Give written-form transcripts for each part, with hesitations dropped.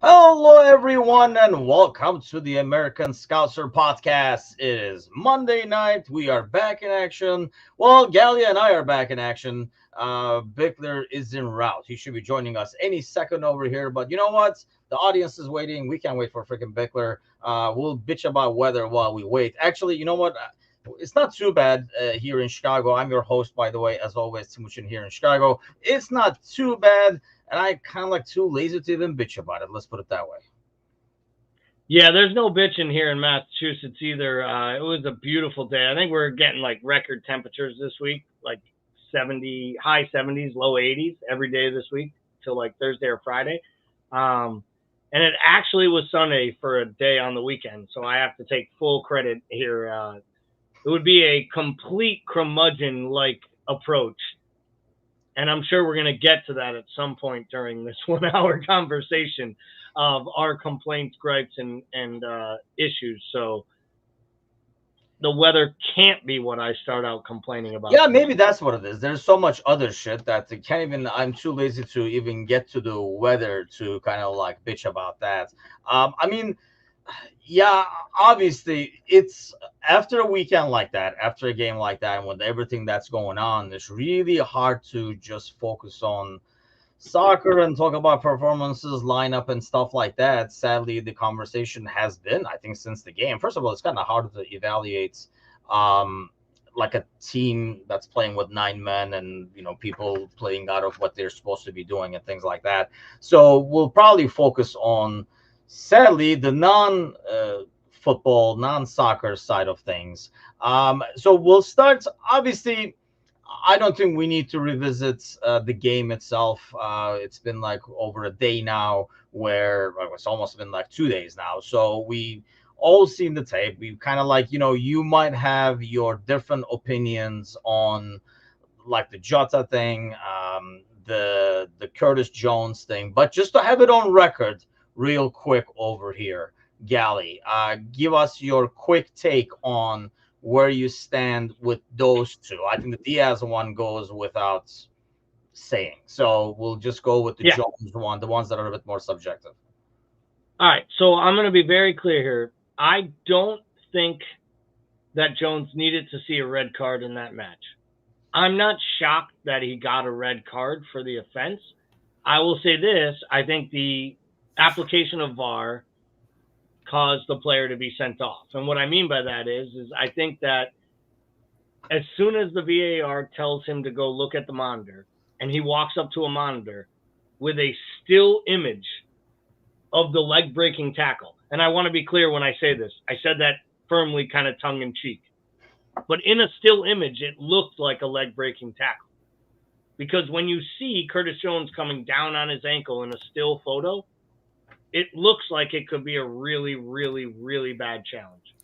Hello, everyone, and welcome to the American Scouser podcast. It is Monday night. We are back in action. Well, Galia and I are back in action. Bickler is en route. He should be joining us any second over here. But you know what? The audience is waiting. We can't wait for freaking Bickler. We'll bitch about weather while we wait. Actually, you know what? It's not too bad here in Chicago. I'm your host, by the way, as always, Timuchin here in Chicago. It's not too bad, and I kind of like too lazy to even bitch about it. Let's put it that way. Yeah, there's no bitching here in Massachusetts either. It was a beautiful day. I think we're getting like record temperatures this week, like 70, high 70s, low 80s every day this week till like Thursday or Friday. And it actually was Sunday for a day on the weekend, so I have to take full credit here. It would be a complete curmudgeon like approach. And I'm sure we're going to get to that at some point during this 1 hour conversation of our complaints, gripes, and issues. So the weather can't be what I start out complaining about. Yeah, maybe that's what it is. There's so much other shit that I can't even. I'm too lazy to even get to the weather to kind of like bitch about that. I mean, yeah, obviously, it's after a weekend like that, after a game like that, and with everything that's going on, it's really hard to just focus on soccer and talk about performances, lineup, and stuff like that. Sadly, the conversation has been, I think, since the game. First of all, it's kind of hard to evaluate um, like a team that's playing with 9 men and people playing out of what they're supposed to be doing and things like that. So we'll probably focus on, sadly, the non football, non soccer side of things. So we'll start, obviously. I don't think we need to revisit the game itself. It's been like over a day now, where it's almost been like 2 days now. So we all seen the tape. We kind of like, you might have your different opinions on like the Jota thing, the Curtis Jones thing, but just to have it on record, real quick over here, Gally, give us your quick take on where you stand with those two. I think the Diaz one goes without saying. So we'll just go with the Jones one, the ones that are a bit more subjective. All right. So I'm going to be very clear here. I don't think that Jones needed to see a red card in that match. I'm not shocked that he got a red card for the offense. I will say this. I think the application of VAR caused the player to be sent off. And what I mean by that is I think that as soon as the VAR tells him to go look at the monitor and he walks up to a monitor with a still image of the leg breaking tackle, and I want to be clear when I say this, I said that firmly, kind of tongue in cheek, but in a still image, it looked like a leg breaking tackle. Because when you see Curtis Jones coming down on his ankle in a still photo, it looks like it could be a really, really, really bad challenge.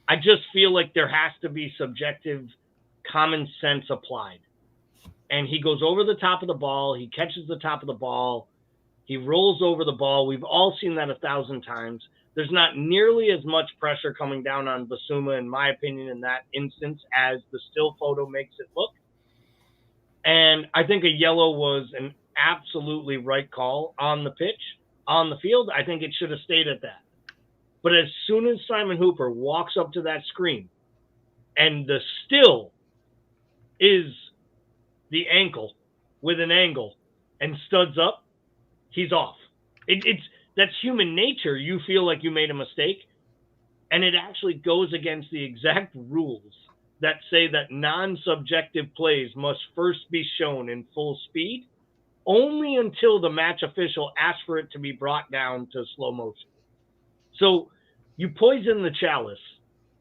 I just feel like there has to be subjective common sense applied. And he goes over the top of the ball. He catches the top of the ball. He rolls over the ball. We've all seen that 1,000 times. There's not nearly as much pressure coming down on Basuma, in my opinion, in that instance, as the still photo makes it look. And I think a yellow was an absolutely right call on the pitch. On the field, I think it should have stayed at that. But as soon as Simon Hooper walks up to that screen and the still is the ankle with an angle and studs up, he's off. That's human nature. You feel like you made a mistake, and it actually goes against the exact rules that say that non-subjective plays must first be shown in full speed only until the match official asks for it to be brought down to slow motion. So you poison the chalice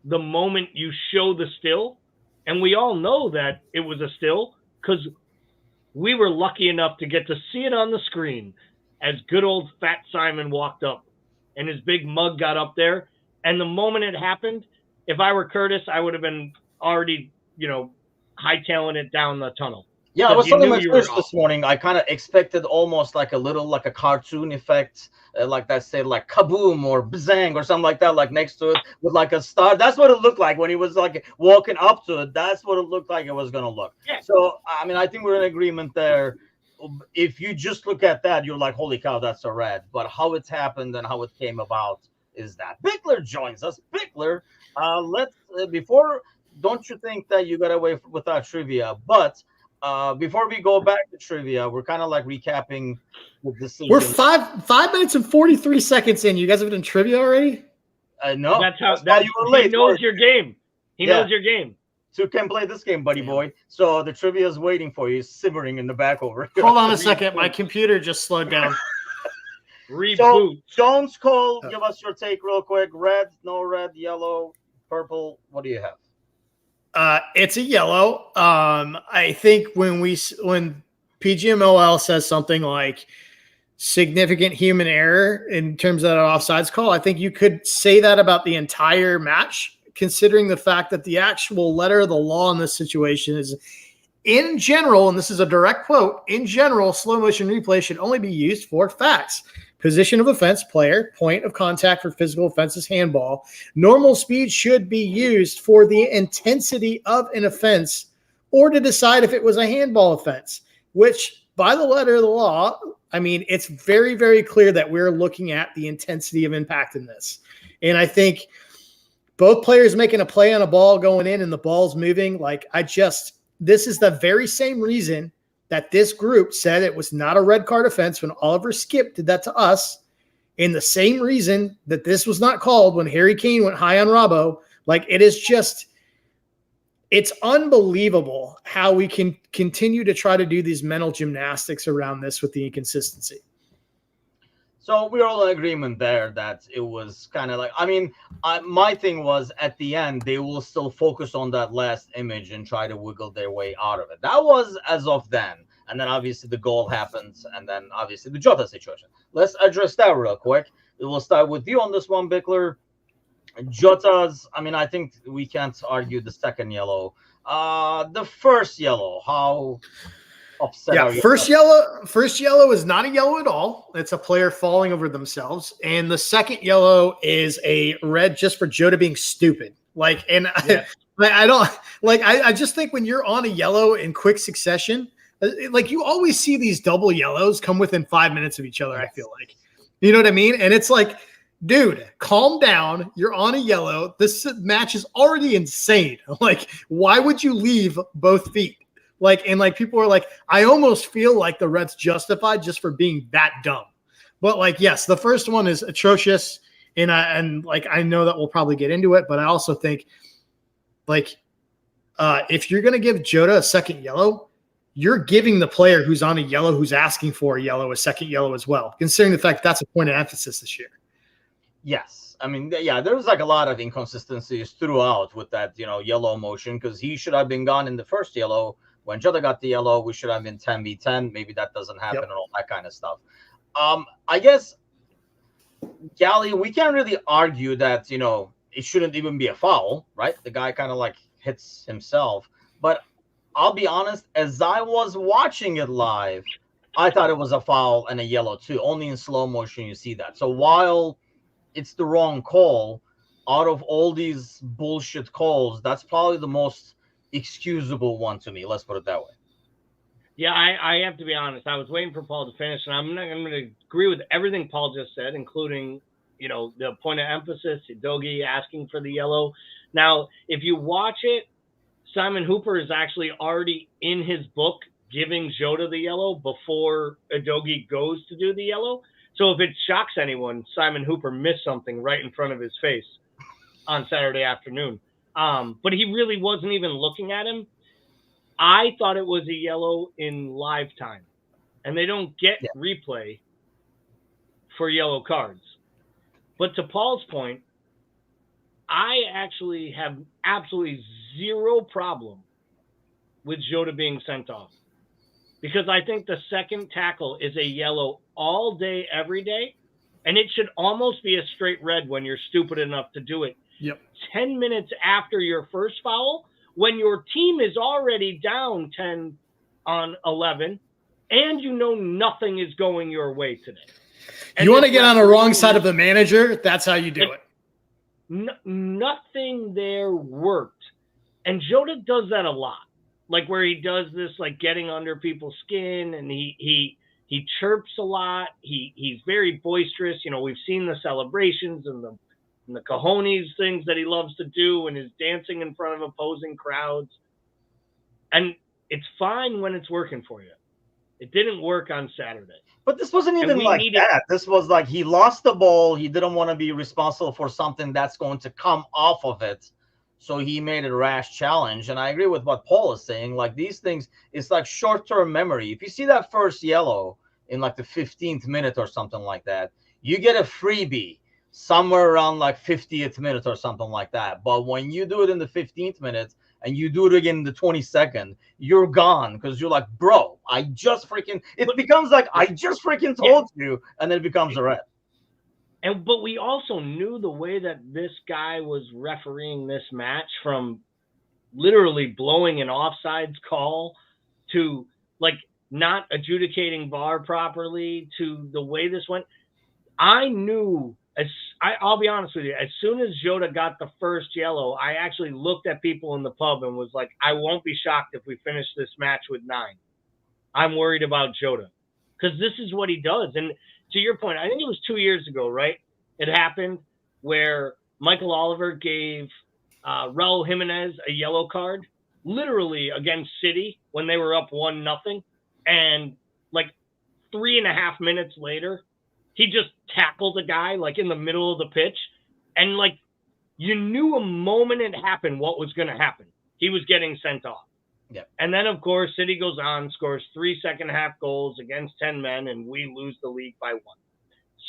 the moment you show the still, and we all know that it was a still because we were lucky enough to get to see it on the screen as good old Fat Simon walked up and his big mug got up there. And the moment it happened, if I were Curtis, I would have been already, hightailing it down the tunnel. Yeah, I was telling my Twitch this morning. I kind of expected almost like a little, like a cartoon effect, like that, say like kaboom or bzang or something like that, like next to it with like a star. That's what it looked like when he was like walking up to it. That's what it looked like it was gonna look. Yeah. So I mean, I think we're in agreement there. if you just look at that, you're like, holy cow, that's a red. But how it happened and how it came about is that Bickler joins us. Bickler, let's before. Don't you think that you got away without trivia? But before we go back to trivia, we're kind of like recapping the We're decision. 5 minutes and 43 seconds in. You guys have done trivia already? No, That's how why you were late. he knows your game. He knows your game. So you can play this game, buddy boy. So the trivia is waiting for you, simmering in the back over here. Hold on a second. My computer just slowed down. Reboot. So Jones, Cole, give us your take real quick. Red, no red, yellow, purple. What do you have? It's a yellow. I think when PGMOL says something like significant human error in terms of that offsides call, I think you could say that about the entire match, considering the fact that the actual letter of the law in this situation is, in general, and this is a direct quote, in general, slow motion replay should only be used for facts. Position of offense, player, point of contact for physical offenses, handball. Normal speed should be used for the intensity of an offense or to decide if it was a handball offense, which by the letter of the law, I mean, it's very, very clear that we're looking at the intensity of impact in this. And I think both players making a play on a ball going in and the ball's moving, this is the very same reason that this group said it was not a red card offense when Oliver Skip did that to us, and the same reason that this was not called when Harry Kane went high on Robbo. It's unbelievable how we can continue to try to do these mental gymnastics around this with the inconsistency. So we're all in agreement there that it was kind of like, my thing was at the end, they will still focus on that last image and try to wiggle their way out of it. That was as of then. And then obviously the goal happens. And then obviously the Jota situation. Let's address that real quick. We will start with you on this one, Bickler. Jota's, I think we can't argue the second yellow. The first yellow, how upset are you? First yellow is not a yellow at all. It's a player falling over themselves. And the second yellow is a red just for Jota being stupid. I just think when you're on a yellow in quick succession, you always see these double yellows come within 5 minutes of each other. I feel like, you know what I mean? And it's like, dude, calm down. You're on a yellow. This match is already insane. Why would you leave both feet? People are like, I almost feel like the red's justified just for being that dumb. But yes, the first one is atrocious. And I know that we'll probably get into it, but I also think if you're going to give Jota a second yellow, you're giving the player who's on a yellow, who's asking for a second yellow as well, considering the fact that's a point of emphasis this year. Yes. There was a lot of inconsistencies throughout with that, yellow motion, because he should have been gone in the first yellow. When Jota got the yellow, we should have been 10v10. Maybe that doesn't happen and all that kind of stuff. I guess, Gally, we can't really argue that, it shouldn't even be a foul, right? The guy kind of hits himself. But I'll be honest, as I was watching it live, I thought it was a foul and a yellow too. Only in slow motion you see that. So while it's the wrong call, out of all these bullshit calls, that's probably the most excusable one to me. Let's put it that way. Yeah, I have to be honest. I was waiting for Paul to finish, and I'm going to agree with everything Paul just said, including, the point of emphasis, Dogi asking for the yellow. Now, if you watch it, Simon Hooper is actually already in his book giving Jota the yellow before Udogie goes to do the yellow. So if it shocks anyone, Simon Hooper missed something right in front of his face on Saturday afternoon. But he really wasn't even looking at him. I thought it was a yellow in live time. And they don't get replay for yellow cards. But to Paul's point, I actually have absolutely zero problem with Jota being sent off. Because I think the second tackle is a yellow all day, every day. And it should almost be a straight red when you're stupid enough to do it. Yep. 10 minutes after your first foul, when your team is already down 10-11, and nothing is going your way today. And you want to get on the wrong side of the manager? That's how you do it. Nothing there worked. And Jota does that a lot. like where he does this, like getting under people's skin, and he chirps a lot. He's very boisterous. You know, we've seen the celebrations and the cojones things that he loves to do, and his dancing in front of opposing crowds. And it's fine when it's working for you. It didn't work on Saturday. But this wasn't even like that. This was like he lost the ball. He didn't want to be responsible for something that's going to come off of it. So he made a rash challenge. And I agree with what Paul is saying. Like these things, it's like short-term memory. If you see that first yellow in like the 15th minute or something like that, you get a freebie somewhere around like 50th minute or something like that. But when you do it in the 15th minute and you do it again in the 22nd, you're gone because you're like, bro, I just freaking, it becomes like, I just freaking told you, and then it becomes a red. But we also knew the way that this guy was refereeing this match, from literally blowing an offsides call to like not adjudicating VAR properly to the way this went. I knew, I'll be honest with you, as soon as Jota got the first yellow, I actually looked at people in the pub and was like, I won't be shocked if we finish this match with 9. I'm worried about Jota because this is what he does. And to your point, I think it was 2 years ago, right? It happened where Michael Oliver gave Raul Jimenez a yellow card, literally against City when they were up 1-0. And like 3.5 minutes later, he just tackled a guy like in the middle of the pitch. And like, you knew a moment it happened what was going to happen. He was getting sent off. Yeah. And then, of course, City goes on, scores 3 second-half goals against 10 men, and we lose the league by 1.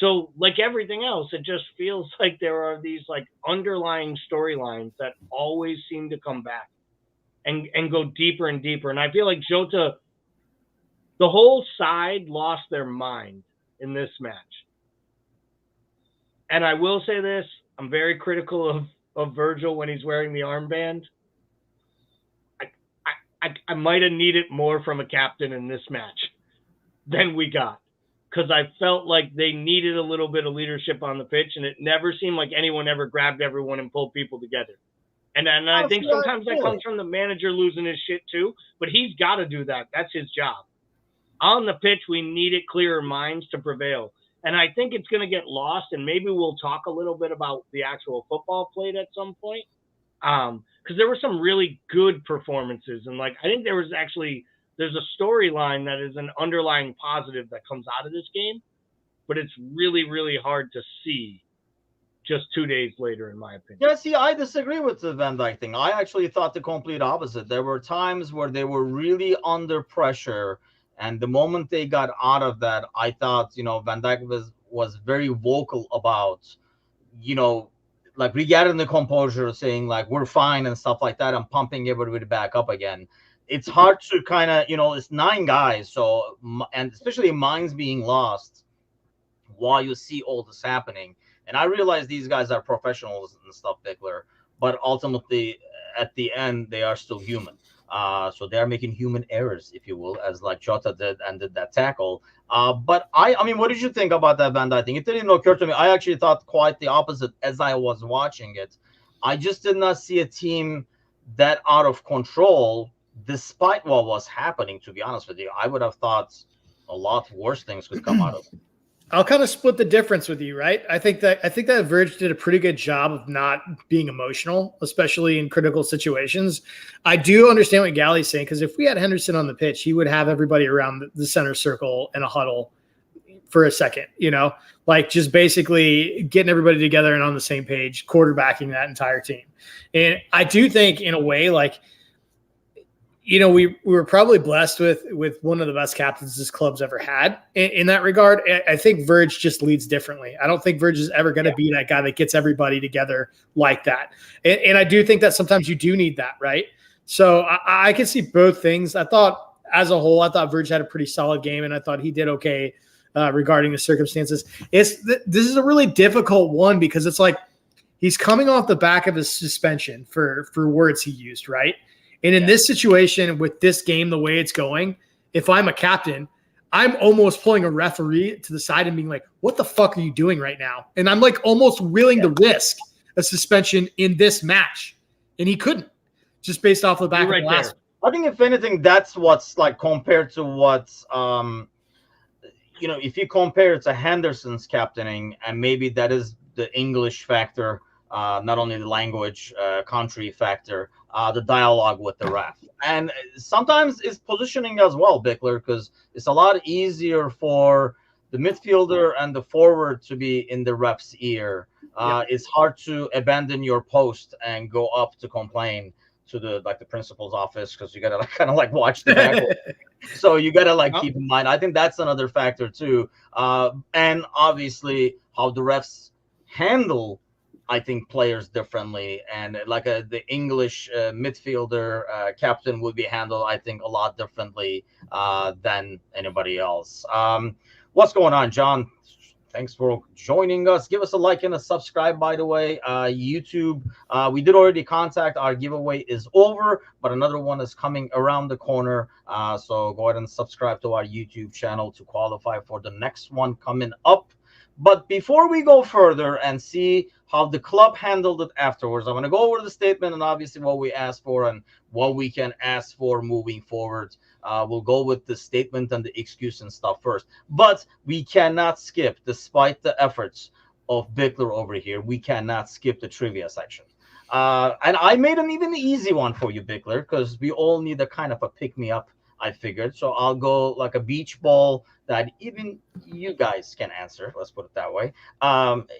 So, like everything else, it just feels like there are these like underlying storylines that always seem to come back and go deeper and deeper. And I feel like Jota, the whole side lost their mind in this match. And I will say this, I'm very critical of Virgil when he's wearing the armband. I might have needed more from a captain in this match than we got, because I felt like they needed a little bit of leadership on the pitch, and it never seemed like anyone ever grabbed everyone and pulled people together. And I think sometimes that comes from the manager losing his shit too, but he's got to do that. That's his job. On the pitch, we needed clearer minds to prevail. And I think it's going to get lost, and maybe we'll talk a little bit about the actual football played at some point. Because there were some really good performances. And like, I think there's a storyline that is an underlying positive that comes out of this game, but it's really, really hard to see just 2 days later, in my opinion. Yeah, see, I disagree with the Van Dijk thing. I actually thought the complete opposite. There were times where they were really under pressure, and the moment they got out of that, I thought, Van Dijk was very vocal about, like regarding the composure, saying like we're fine and stuff like that, and pumping everybody back up again. It's hard to kind of, it's 9 guys, so, and especially mine's being lost while you see all this happening. And I realize these guys are professionals and stuff, Bickler, but ultimately at the end they are still human. So they are making human errors, if you will, as like Jota did and did that tackle. But I mean, what did you think about that Van Dijk thing? It didn't even occur to me. I actually thought quite the opposite as I was watching it. I just did not see a team that out of control, despite what was happening, to be honest with you. I would have thought a lot worse things could come out of it. I'll kind of split the difference with you, right? I think that Verge did a pretty good job of not being emotional, especially in critical situations. I do understand what Gally's saying, because if we had Henderson on the pitch, he would have everybody around the center circle in a huddle for a second, like just basically getting everybody together and on the same page, quarterbacking that entire team. And I do think in a way, like, we were probably blessed with one of the best captains this club's ever had in that regard. I think Verge just leads differently. I don't think Verge is ever going to be that guy that gets everybody together like that. And I do think that sometimes you do need that, right? So I can see both things. I thought as a whole, Verge had a pretty solid game, and I thought he did okay regarding the circumstances. This is a really difficult one because it's like he's coming off the back of his suspension for words he used, right? And in this situation with this game, the way it's going, if I'm a captain, I'm almost pulling a referee to the side and being like, what the fuck are you doing right now? And I'm like almost willing to risk a suspension in this match. And he couldn't, just based off the back of the last. I think if anything, that's what's like compared to what if you compare it to Henderson's captaining, and maybe that is the English factor, not only the language, country factor, the dialogue with the ref, and sometimes it's positioning as well, Bickler, because it's a lot easier for the midfielder and the forward to be in the ref's ear. It's hard to abandon your post and go up to complain to the principal's office because you gotta kind of like watch the back. So you gotta like keep in mind. I think that's another factor too, and obviously how the refs handle, I think, players differently, and like the English midfielder captain would be handled, I think, a lot differently than anybody else. What's going on, John? Thanks for joining us. Give us a like and a subscribe, by the way. YouTube, we did already contact. Our giveaway is over, but another one is coming around the corner. So go ahead and subscribe to our YouTube channel to qualify for the next one coming up. But before we go further and see how the club handled it afterwards, I'm going to go over the statement and obviously what we asked for and what we can ask for moving forward. We'll go with the statement and the excuse and stuff first. But we cannot skip, despite the efforts of Bickler over here, we cannot skip the trivia section. And I made an even easy one for you, Bickler, because we all need a kind of a pick-me-up, I figured. So I'll go like a beach ball that even you guys can answer. Let's put it that way.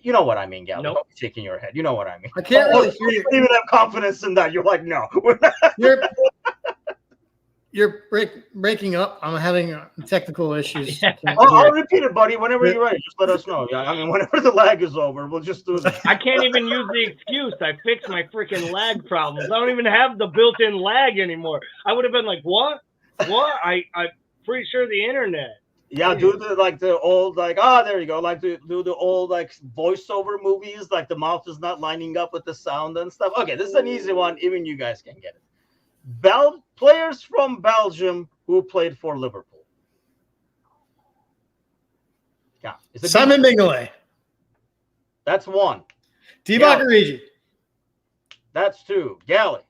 You know what I mean, Gal. Nope. Shaking your head. You know what I mean. I can't really hear you. Even have confidence in that. You're like, no. We're not. You're breaking up. I'm having technical issues. I'll repeat it, buddy. Whenever you're ready, just let us know. Yeah, I mean, whenever the lag is over, we'll just do that. I can't even use the excuse. I fixed my freaking lag problems. I don't even have the built-in lag anymore. I would have been like, what? I'm pretty sure the internet. Yeah, do the old there you go. Like do the old like voiceover movies, like the mouth is not lining up with the sound and stuff. Okay, this is an easy one. Even you guys can get it. Players from Belgium who played for Liverpool. Yeah, Simon Mignolet. That's one. Divock Origi. That's two. Galley.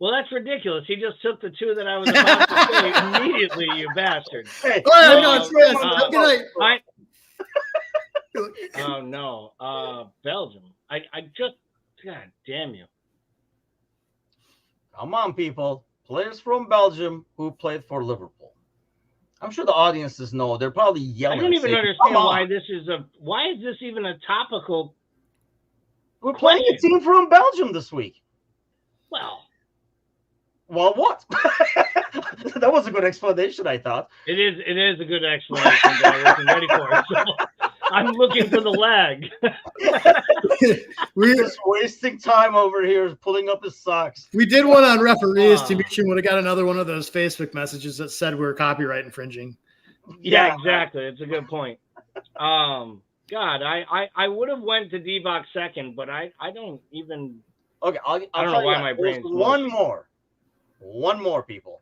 Well, that's ridiculous. He just took the two that I was about to say immediately, you bastard. Hey, oh, no. Belgium. I just, God damn you. Come on, people. Players from Belgium who played for Liverpool. I'm sure the audiences know. They're probably yelling. I don't even understand why why is this even a topical We're playing a team from Belgium this week. Well, what? That was a good explanation, I thought. It is a good explanation, but I wasn't ready for it. So I'm looking for the lag. We're just wasting time over here pulling up his socks. We did one on referees. Timuchin would have got another one of those Facebook messages that said we were copyright infringing. Yeah, exactly. It's a good point. God, I would have went to Divock second, but I don't even. Okay, I don't know why my brain's One more, people.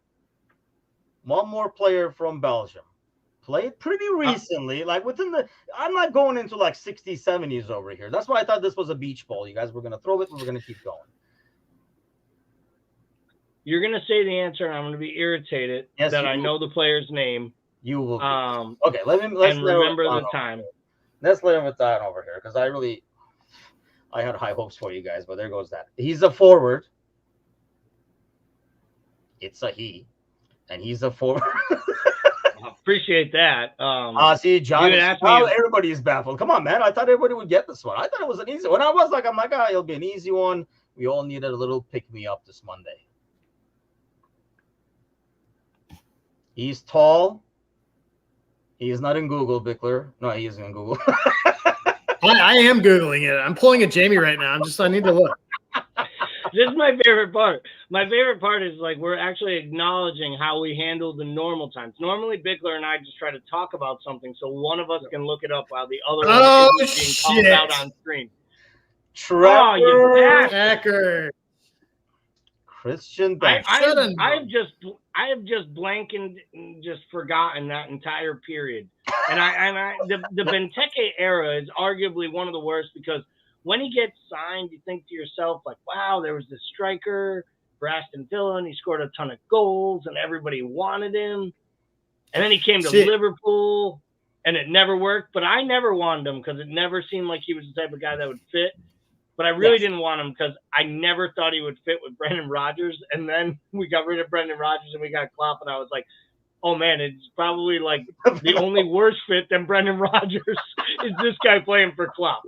One more player from Belgium. Played pretty recently, like within I'm not going into like 60s, 70s over here. That's why I thought this was a beach ball. You guys were going to throw it, and we're going to keep going. You're going to say the answer, and I'm going to be irritated that I know the player's name. You will. Okay, let's remember the time. Let's let him down over here, because I had high hopes for you guys, but there goes that. He's a forward. It's a he, and he's a forward. Appreciate that. See, John, everybody is baffled. Come on, man. I thought everybody would get this one. I thought it was an easy one. I'm like, it'll be an easy one. We all needed a little pick-me-up this Monday. He's tall. He is not in Google, Bickler. No, he isn't in Google. I am Googling it. I'm pulling a Jamie right now. I need to look. This is my favorite part. My favorite part is like we're actually acknowledging how we handle the normal times. Normally, Bickler and I just try to talk about something so one of us can look it up while the other one is being called out on screen. Tracker. Christian. I have just just forgotten that entire period. And the Benteke era is arguably one of the worst because when he gets signed, you think to yourself, like, wow, there was this striker. for Aston Villa, and he scored a ton of goals, and everybody wanted him. And then he came to Liverpool, and it never worked. But I never wanted him because it never seemed like he was the type of guy that would fit. But I really didn't want him because I never thought he would fit with Brendan Rodgers. And then we got rid of Brendan Rodgers and we got Klopp, and I was like, oh, man, it's probably like the only worse fit than Brendan Rodgers is this guy playing for Klopp.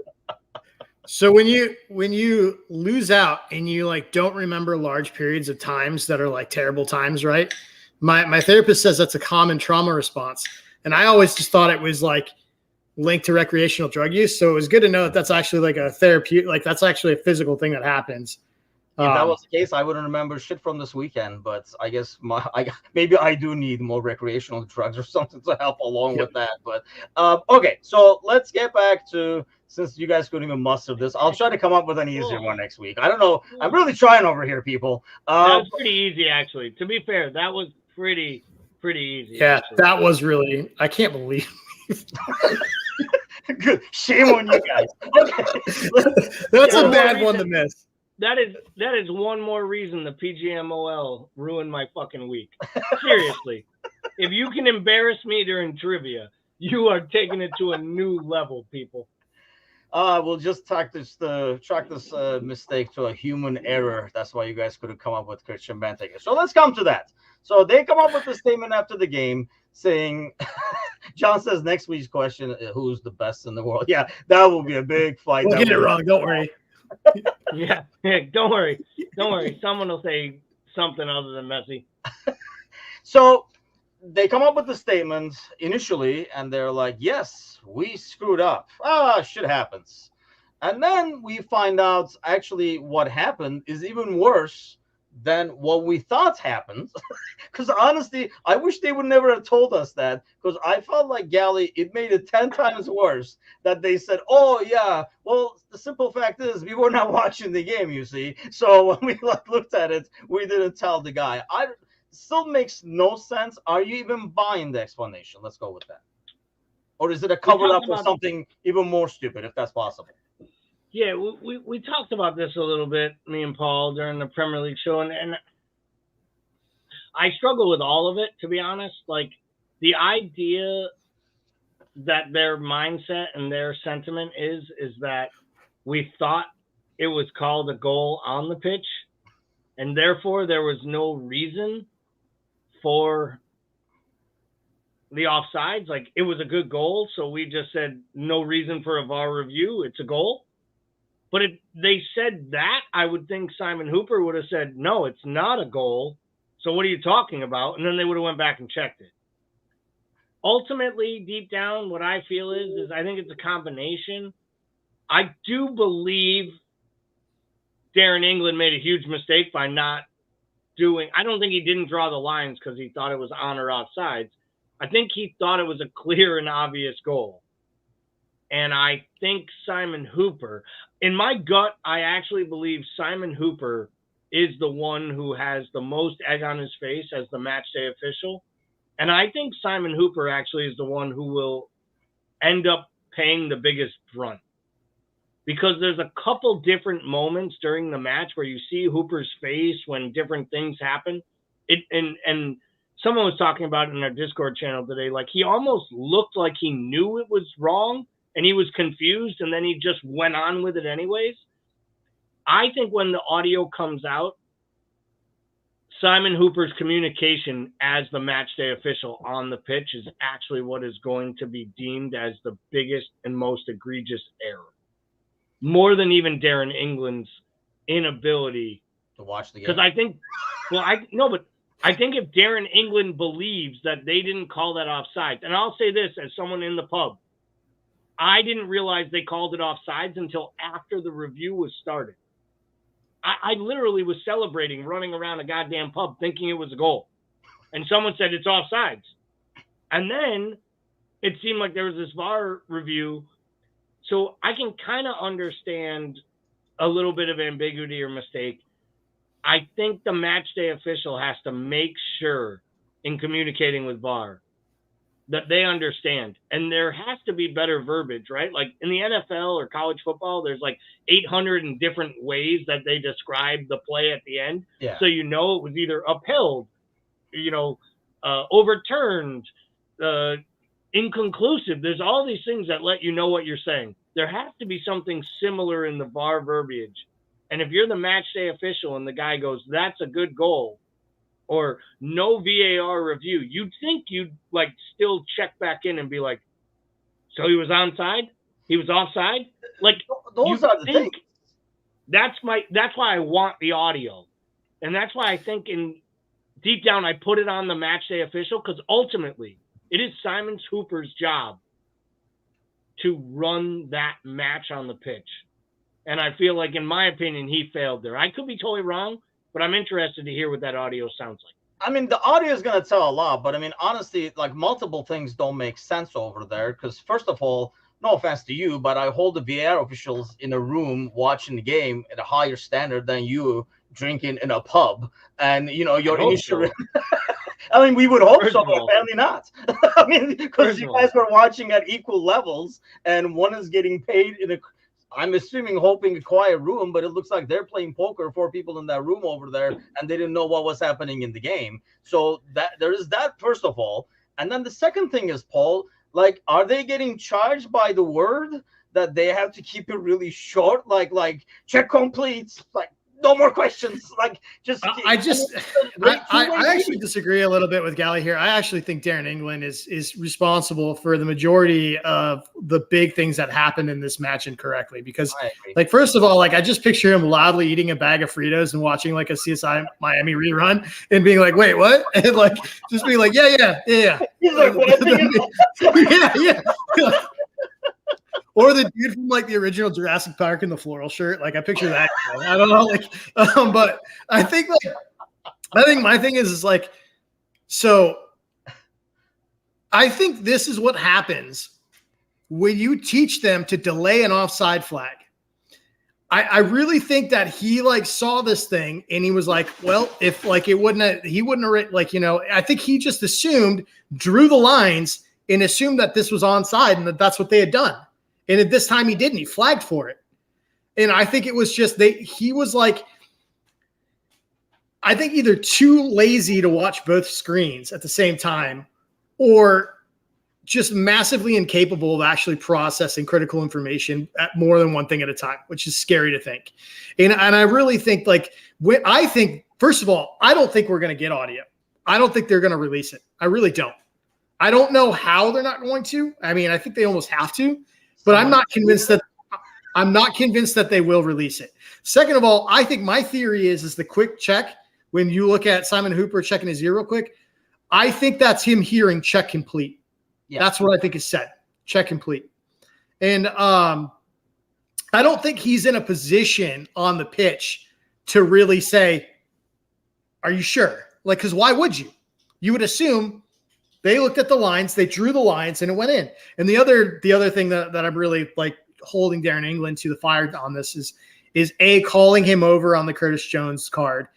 So when you lose out and you like don't remember large periods of times that are like terrible times, right? My therapist says that's a common trauma response. And I always just thought it was like linked to recreational drug use. So it was good to know that that's actually like a therapeutic, like that's actually a physical thing that happens. If that was the case, I wouldn't remember shit from this weekend. But I guess maybe I do need more recreational drugs or something to help along with that. But okay, so let's get back to, since you guys couldn't even muster this, I'll try to come up with an easier one next week. I don't know. I'm really trying over here, people. That was pretty easy, actually. To be fair, that was pretty easy. Yeah, actually. that was really. I can't believe. Good. Shame on you guys. Okay. That's a bad one to miss. That is one more reason the PGMOL ruined my fucking week. Seriously. If you can embarrass me during trivia, you are taking it to a new level, people. We'll just track this mistake to a human error. That's why you guys couldn't come up with Christian Benteke. So let's come to that. So they come up with a statement after the game saying, John says next week's question, who's the best in the world? Yeah, that will be a big fight. We'll get it wrong. Don't worry. Yeah, don't worry. Someone will say something other than Messi. So they come up with the statement initially, and they're like, yes, we screwed up. Shit happens. And then we find out actually what happened is even worse than what we thought happened. Because honestly, I wish they would never have told us that, because I felt like, Gally, it made it 10 times worse that they said, oh, yeah, well, the simple fact is we were not watching the game, you see. So when we looked at it, we didn't tell the guy. Still makes no sense. Are you even buying the explanation? Let's go with that. Or is it a cover up for something even more stupid, if that's possible? Yeah, we talked about this a little bit, me and Paul, during the Premier League show, and I struggle with all of it, to be honest. Like, the idea that their mindset and their sentiment is that we thought it was called a goal on the pitch, and therefore there was no reason for the offsides. Like, it was a good goal, so we just said no reason for a VAR review. It's a goal. But if they said that, I would think Simon Hooper would have said, no, it's not a goal. So what are you talking about? And then they would have went back and checked it. Ultimately, deep down, what I feel is I think it's a combination. I do believe Darren England made a huge mistake by not doing – I don't think he didn't draw the lines because he thought it was on or offsides. I think he thought it was a clear and obvious goal. And I think Simon Hooper – in my gut, I actually believe Simon Hooper is the one who has the most egg on his face as the match day official. And I think Simon Hooper actually is the one who will end up paying the biggest brunt. Because there's a couple different moments during the match where you see Hooper's face when different things happen. And someone was talking about it in our Discord channel today. Like, he almost looked like he knew it was wrong and he was confused, and then he just went on with it anyways. I think when the audio comes out, Simon Hooper's communication as the match day official on the pitch is actually what is going to be deemed as the biggest and most egregious error. More than even Darren England's inability to watch the game. Because I think, I think if Darren England believes that they didn't call that offside, and I'll say this as someone in the pub, I didn't realize they called it offsides until after the review was started. I literally was celebrating, running around a goddamn pub thinking it was a goal. And someone said it's offsides. And then it seemed like there was this VAR review. So I can kind of understand a little bit of ambiguity or mistake. I think the match day official has to make sure in communicating with VAR that they understand. And there has to be better verbiage, right? Like in the NFL or college football, there's like 800 and different ways that they describe the play at the end. Yeah. So it was either upheld, overturned, inconclusive. There's all these things that let you know what you're saying. There has to be something similar in the VAR verbiage. And if you're the match day official and the guy goes, "That's a good goal," or "No VAR review," you'd think you'd like still check back in and be like, "So he was onside? He was offside?" Like those are the things. That's why I want the audio. And that's why I think deep down I put it on the match day official, because ultimately it is Simon Hooper's job to run that match on the pitch. And I feel like, in my opinion, he failed there. I could be totally wrong, but I'm interested to hear what that audio sounds like. I mean, the audio is going to tell a lot, but I mean, honestly, like multiple things don't make sense over there. Because first of all, no offense to you, but I hold the VAR officials in a room watching the game at a higher standard than you drinking in a pub. And, your initial... So. I mean, we would hope so, but apparently not. I mean, because you guys were watching at equal levels, and one is getting paid I'm hoping a quiet room, but it looks like they're playing poker, 4 people in that room over there, and they didn't know what was happening in the game. So that there is that, first of all. And then the second thing is, Paul, like, are they getting charged by the word that they have to keep it really short? Like check complete, like no more questions. Like I actually disagree a little bit with Gally here. I actually think Darren England is responsible for the majority of the big things that happened in this match incorrectly. Because, like, first of all, like, I just picture him loudly eating a bag of Fritos and watching like a CSI Miami rerun and being like, "Wait, what?" And like just being like, "Yeah." He's like, yeah. Or the dude from like the original Jurassic Park in the floral shirt. Like, I picture that guy. I don't know. Like, but I think my thing is like, so I think this is what happens when you teach them to delay an offside flag. I really think that he like saw this thing and he was like, well, if like he wouldn't have like, I think he just drew the lines and assumed that this was onside and that's what they had done. And at this time he didn't. He flagged for it. And I think it was just he was like, I think either too lazy to watch both screens at the same time or just massively incapable of actually processing critical information at more than one thing at a time, which is scary to think. And I really think first of all, I don't think we're going to get audio. I don't think they're going to release it. I really don't. I don't know how they're not going to. I mean, I think they almost have to. But I'm not convinced that they will release it. Second of all, I think my theory is the quick check. When you look at Simon Hooper checking his ear real quick, I think that's him hearing check complete. Yeah. That's what I think is said. Check complete. And I don't think he's in a position on the pitch to really say, "Are you sure?" Like, because why would you? You would assume they looked at the lines, they drew the lines, and it went in. And the other thing that I'm really like holding Darren England to the fire on this is calling him over on the Curtis Jones card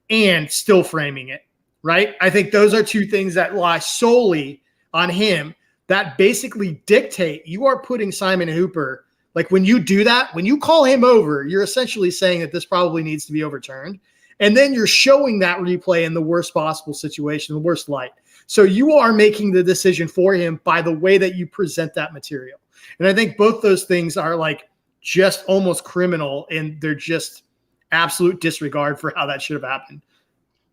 and still framing it, right? I think those are two things that lie solely on him that basically dictate you are putting Simon Hooper, like when you do that, when you call him over, you're essentially saying that this probably needs to be overturned. And then you're showing that replay in the worst possible situation, the worst light. So you are making the decision for him by the way that you present that material. And I think both those things are like just almost criminal, and they're just absolute disregard for how that should have happened.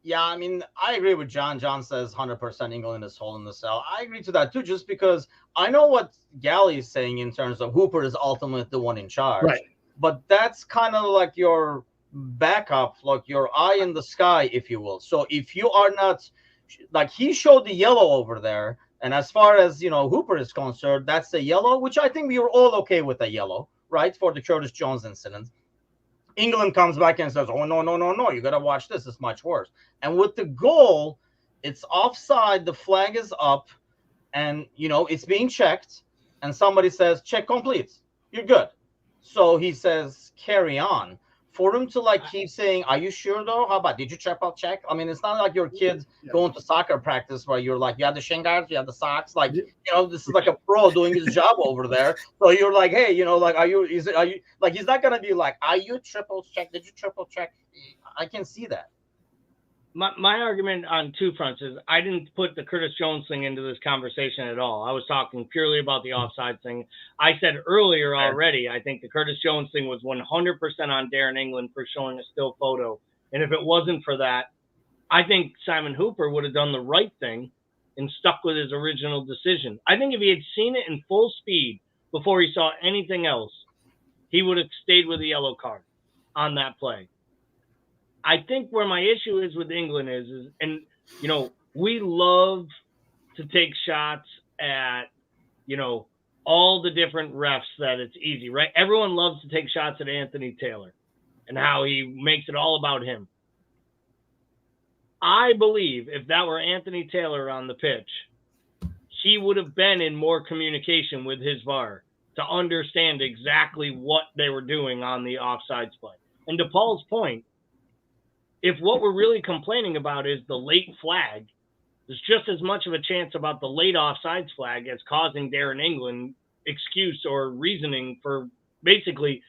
Yeah, I mean, I agree with John. John says 100% England is hole in the cell. I agree to that too, just because I know what Gally is saying in terms of Hooper is ultimately the one in charge. Right. But that's kind of like your backup, like your eye in the sky, if you will. So if you are not, like, he showed the yellow over there, and as far as Hooper is concerned, that's the yellow, which I think we were all okay with the yellow, right, for the Curtis Jones incident. England comes back and says, "Oh, no, you gotta watch this, it's much worse." And with the goal, it's offside, the flag is up, and it's being checked, and somebody says check complete, you're good. So he says carry on. for them to like keep saying, "Are you sure though? How about did you check?" I mean, it's not like your kids going to soccer practice where you're like, you have the shin guards, you have the socks, like this is like a pro doing his job over there. So you're like, hey, like, are you like, he's not gonna be like, are you triple check? Did you triple check? I can see that. My argument on two fronts is I didn't put the Curtis Jones thing into this conversation at all. I was talking purely about the offside thing. I said earlier already, I think the Curtis Jones thing was 100% on Darren England for showing a still photo. And if it wasn't for that, I think Simon Hooper would have done the right thing and stuck with his original decision. I think if he had seen it in full speed before he saw anything else, he would have stayed with the yellow card on that play. I think where my issue is with England is and, we love to take shots at, all the different refs that it's easy, right? Everyone loves to take shots at Anthony Taylor and how he makes it all about him. I believe if that were Anthony Taylor on the pitch, he would have been in more communication with his VAR to understand exactly what they were doing on the offsides play. And to Paul's point, if what we're really complaining about is the late flag, there's just as much of a chance about the late offsides flag as causing Darren England excuse or reasoning for basically,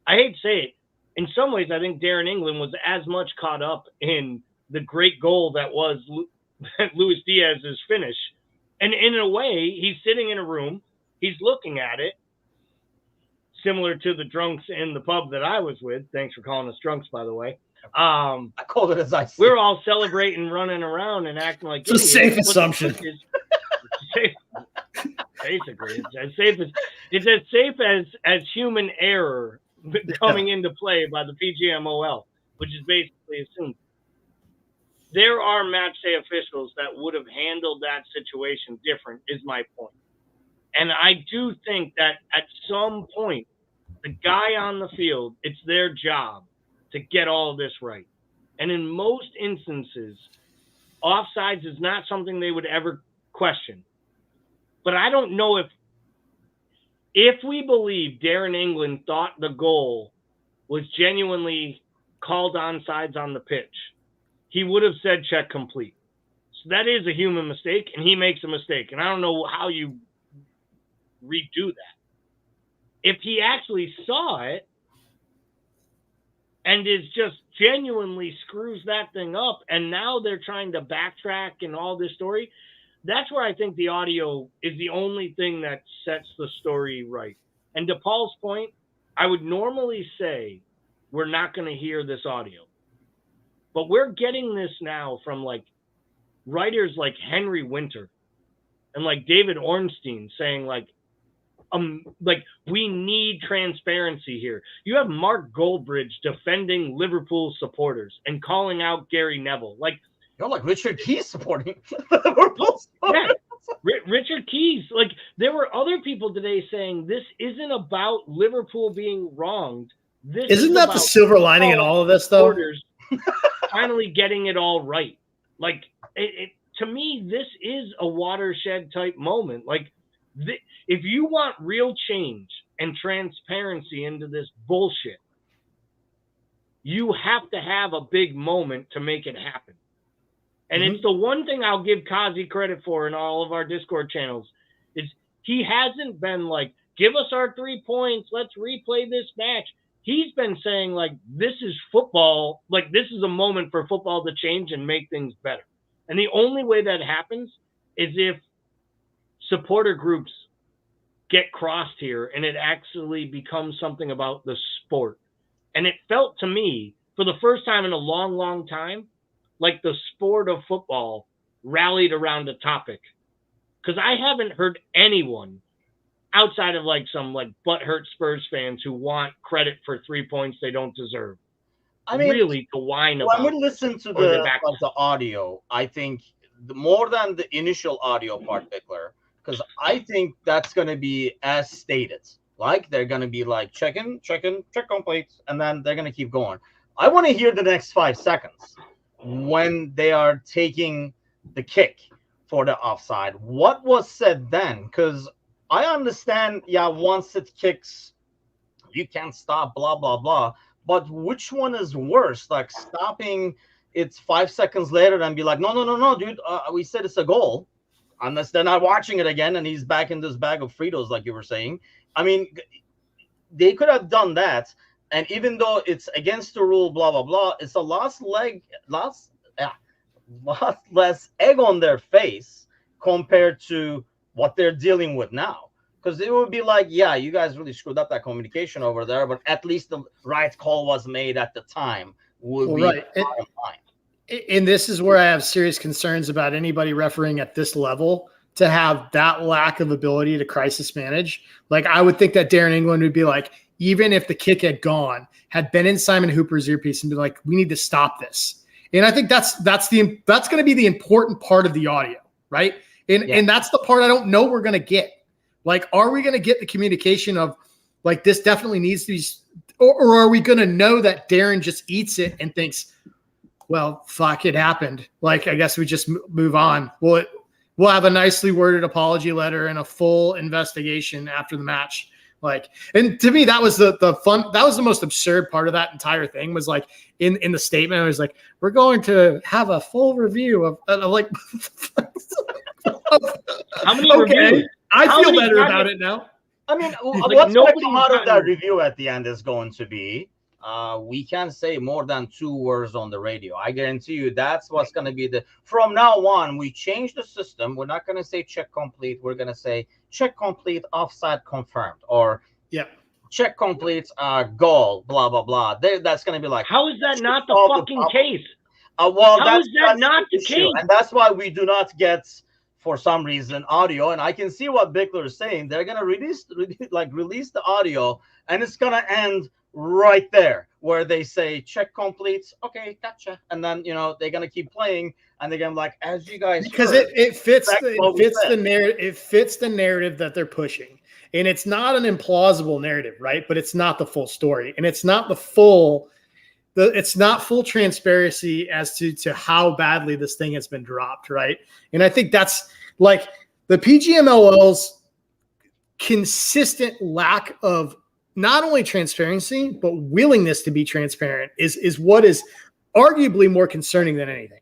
I hate to say it, in some ways I think Darren England was as much caught up in the great goal that was Luis Diaz's finish. And in a way, he's sitting in a room, he's looking at it, similar to the drunks in the pub that I was with. Thanks for calling us drunks, by the way. I called it as I see. We're all celebrating, running around, and acting like it's a safe assumption. Basically, it's as safe as human error coming into play by the PGMOL, which is basically assumed. There are match day officials that would have handled that situation different, is my point. And I do think that at some point, the guy on the field, it's their job to get all of this right. And in most instances, offsides is not something they would ever question. But I don't know if we believe Darren England thought the goal was genuinely called onside on the pitch, he would have said check complete. So that is a human mistake, and he makes a mistake. And I don't know how you redo that. If he actually saw it and is just genuinely screws that thing up, and now they're trying to backtrack and all this story, that's where I think the audio is the only thing that sets the story right. And to Paul's point, I would normally say we're not going to hear this audio. But we're getting this now from like writers like Henry Winter and like David Ornstein saying like we need transparency here. You have Mark Goldbridge defending Liverpool supporters and calling out Gary Neville. Like, you're like Richard Keys supporting Liverpool. Yeah, Richard Keys. Like, there were other people today saying this isn't about Liverpool being wronged. This isn't that the silver lining in all of this, though? Finally getting it all right. Like, to me, this is a watershed type moment. Like, if you want real change and transparency into this bullshit, you have to have a big moment to make it happen. And it's the one thing I'll give Kazi credit for in all of our Discord channels is he hasn't been like, give us our 3 points, let's replay this match. He's been saying, like, this is football. Like, this is a moment for football to change and make things better. And the only way that happens is if supporter groups get crossed here and it actually becomes something about the sport. And it felt to me, for the first time in a long, long time, like the sport of football rallied around a topic. Because I haven't heard anyone outside of like some like butthurt Spurs fans who want credit for 3 points they don't deserve. I mean, really to whine about. When we listen to the audio, I think more than the initial audio particular, because I think that's going to be as stated. Like they're going to be like check complete, and then they're going to keep going. I want to hear the next 5 seconds when they are taking the kick for the offside. What was said then? Because I understand, yeah, once it kicks, you can't stop, blah, blah, blah. But which one is worse? Like stopping it 5 seconds later and be like, no, no, no, no, dude, we said it's a goal. Unless they're not watching it again and he's back in this bag of Fritos, like you were saying. I mean, they could have done that. And even though it's against the rule, blah, blah, blah, it's a lot less egg on their face compared to what they're dealing with now. Because it would be like, yeah, you guys really screwed up that communication over there, but at least the right call was made at the time. Would be right. And this is where I have serious concerns about anybody refereeing at this level to have that lack of ability to crisis manage. Like, I would think that Darren England would be like, even if the kick had gone, had been in Simon Hooper's earpiece and be like, we need to stop this. And I think that's going to be the important part of the audio, right? And that's the part I don't know we're going to get. Like, are we going to get the communication of like, this definitely needs to be, or are we going to know that Darren just eats it and thinks, well, fuck, it happened. Like, I guess we just move on. We'll have a nicely worded apology letter and a full investigation after the match. Like, and to me, that was the fun. That was the most absurd part of that entire thing was like in the statement, I was like, we're going to have a full review of like, how many reviews? I feel better about it now. I mean, what's going to come out of that review at the end is going to be, we can't say more than 2 words on the radio. I guarantee you that's what's going to be from now on, we change the system. We're not going to say check complete. We're going to say check complete, offside confirmed, or check complete, goal, blah, blah, blah. That's going to be like, how is that not the fucking case? Well, how is that not the case? And that's why we do not get, for some reason, audio. And I can see what Bickler is saying. They're going to release the audio, and it's going to end right there where they say check complete. Okay, gotcha. And then, they're going to keep playing, and they're going to be like, as you guys because heard, it fits the narrative. It fits the narrative that they're pushing. And it's not an implausible narrative, right? But it's not the full story. And it's not it's not full transparency as to how badly this thing has been dropped, right? And I think that's like the PGMOL's consistent lack of not only transparency, but willingness to be transparent is what is arguably more concerning than anything.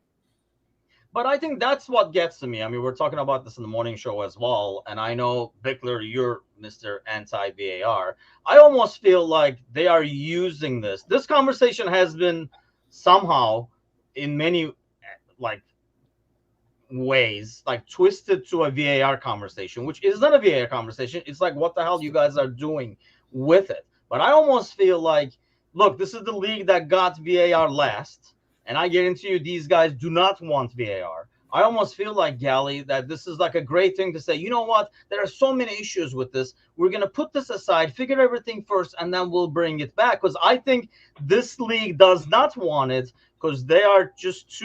But I think that's what gets to me. I mean, we're talking about this in the morning show as well. And I know, Bickler, you're Mr. Anti-VAR. I almost feel like they are using this. This conversation has been somehow, in many ways, twisted to a VAR conversation, which is not a VAR conversation. It's like, what the hell you guys are doing with it? But I almost feel like, look, this is the league that got VAR last. And I guarantee you these guys do not want VAR. I almost feel like, Gally, that this is like a great thing to say, you know what? There are so many issues with this. We're going to put this aside, figure everything first, and then we'll bring it back. Because I think this league does not want it because they are just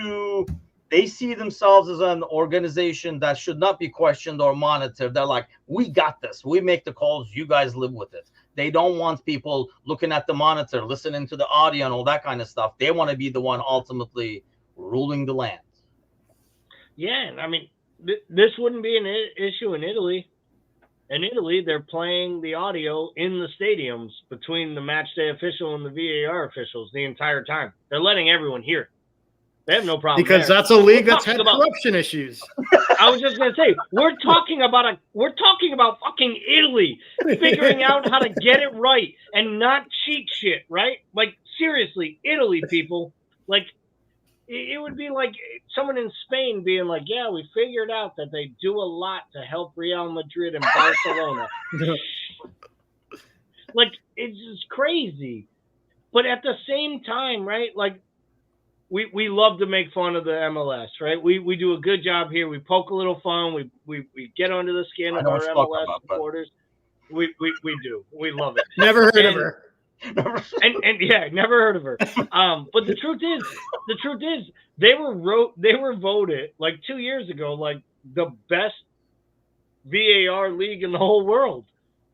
they see themselves as an organization that should not be questioned or monitored. They're like, we got this. We make the calls. You guys live with it. They don't want people looking at the monitor, listening to the audio and all that kind of stuff. They want to be the one ultimately ruling the land. Yeah, I mean, this wouldn't be an issue in Italy. In Italy, they're playing the audio in the stadiums between the match day official and the VAR officials the entire time. They're letting everyone hear it. They have no problem because that's a league that's had corruption issues. I was just gonna say we're talking about fucking Italy figuring out how to get it right and not cheat shit, right? Like, seriously, Italy, people. Like, it would be like someone in Spain being like, yeah, we figured out that they do a lot to help Real Madrid and Barcelona. Like, it's just crazy. But at the same time, right, like, we love to make fun of the MLS, right? We do a good job here. We poke a little fun. We get under the skin of our MLS supporters. We do. We love it. Never heard of her. And yeah, never heard of her. But the truth is, they were voted like 2 years ago like the best VAR league in the whole world,